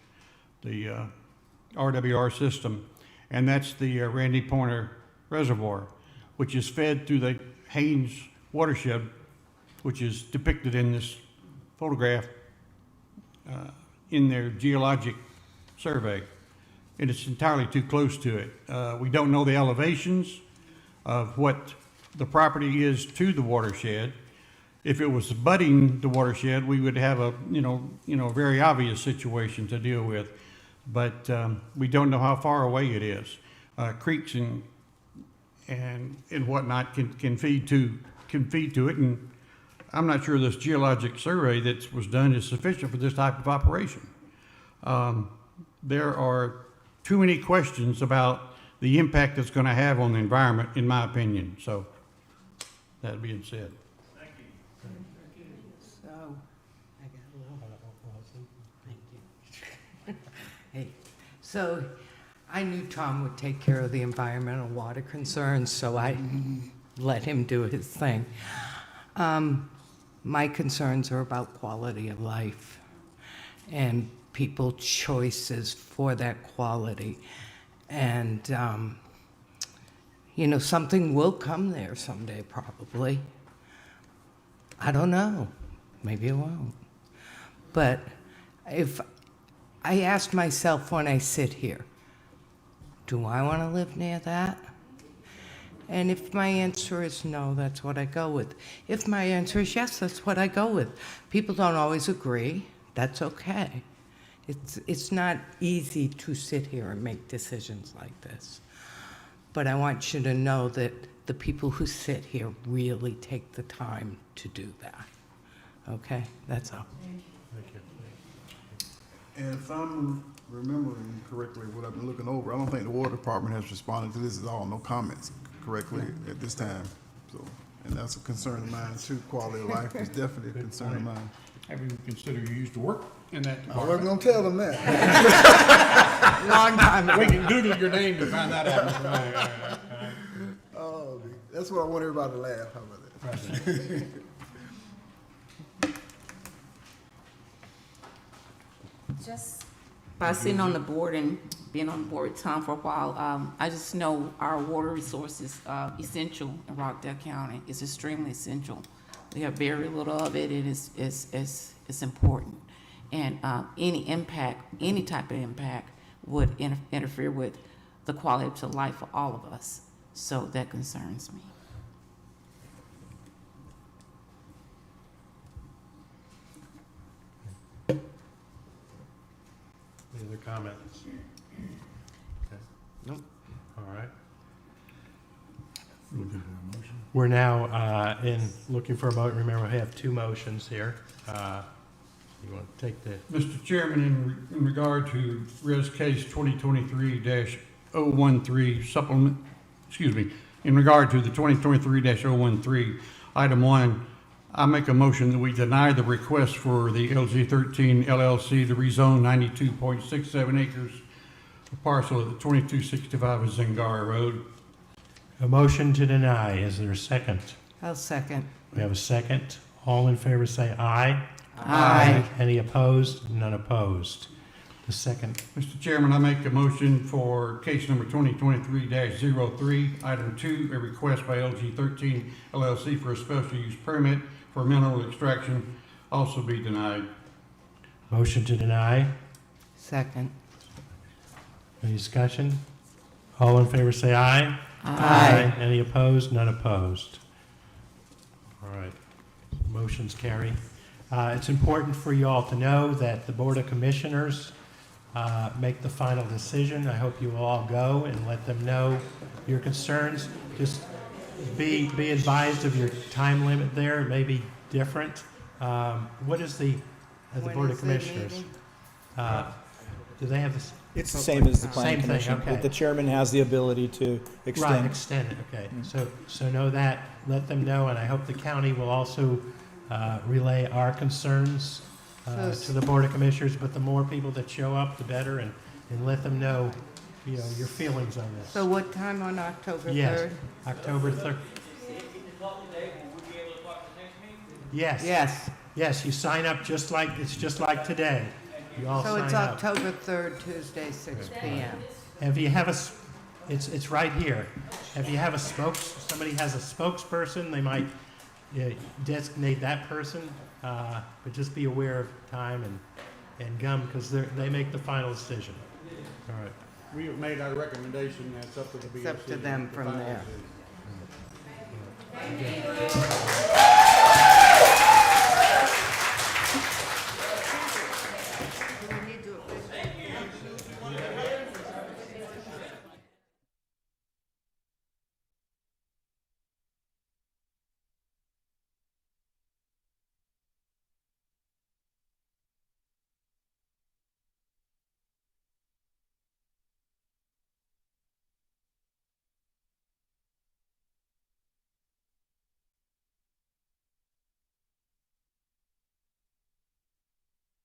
the RWR system, and that's the Randy Pointer Reservoir, which is fed through the Haynes watershed, which is depicted in this photograph in their geologic survey. And it's entirely too close to it. We don't know the elevations of what the property is to the watershed. if it was abutting the watershed, we would have a, very obvious situation to deal with. But we don't know how far away it is. Creeks and whatnot can feed to it, and I'm not sure this geologic survey that was done is sufficient for this type of operation. There are too many questions about the impact it's going to have on the environment, in my opinion. So, that being said. So, I got a little, thank you. Hey, so I knew Tom would take care of the environmental water concerns, so I let him do his thing. My concerns are about quality of life and people choices for that quality. And, something will come there someday, probably. I don't know. Maybe it won't. But if I ask myself when I sit here, do I want to live near that? And if my answer is no, that's what I go with. If my answer is yes, that's what I go with. People don't always agree. That's okay. It's not easy to sit here and make decisions like this. But I want you to know that the people who sit here really take the time to do that. Okay? That's all. Thank you. And if I'm remembering correctly what I've been looking over, I don't think the water department has responded to this at all, no comments correctly at this time. So, and that's a concern of mine too. Quality of life is definitely a concern of mine. Have you considered you used to work in that I department? wasn't gonna tell them that. Long time ago. We can Google your name to find that out. Oh, that's what I want everybody to laugh. How about that? Just by sitting on the board and being on the board with Tom for a while, I just know our water resource is essential in Rockdale County. It's extremely essential. We have very little of it, and it's important. And any impact, any type of impact, would interfere with the quality of life for all of us. So that concerns me. Any other comments? Okay. Nope. All right. We're now in looking for a vote. Remember, we have two motions here. You want to take the... Mr. Chairman, in regard to Res Case 2023-013 supplement, in regard to the 2023-013, item 1, I make a motion that we deny the request for the LG 13 LLC to rezone 92.67 acres, a parcel at the 2265 of Zingara Road. A motion to deny. Is there a second? I'll second. We have a second. All in favor say aye. Aye. Any opposed? None opposed. The second. Mr. Chairman, I make a motion for case number 2023-03, item 2, a request by LG 13 LLC for a special use permit for mineral extraction also be denied. Motion to deny. Second. Any discussion? All in favor say aye. Aye. Any opposed? None opposed. All right. Motion's carry. It's important for you all to know that the Board of Commissioners make the final decision. I hope you will all go and let them know your concerns. Just be advised of your time limit there. It may be different. What is the Board of Commissioners? Do they have this? It's the same as the Same planning thing, commission, okay. but the chairman has the ability to extend. Right, extend it, okay. So know that, let them know, and I hope the county will also relay our concerns to the Board of Commissioners, but the more people that show up, the better, and let them know, your feelings on this. So what time on October 3rd? Yes, October 3rd. Yes. Yes. Yes, you sign up just like today. You all So sign it's up. October 3rd, Tuesday, 6 p.m. If you have it's right here. If you have somebody has a spokesperson, they might designate that person, but just be aware of time and gum, because they make the final decision. All right. We have made our recommendation, that's up to the BOC. It's up to them from there. Final decision. Thank you.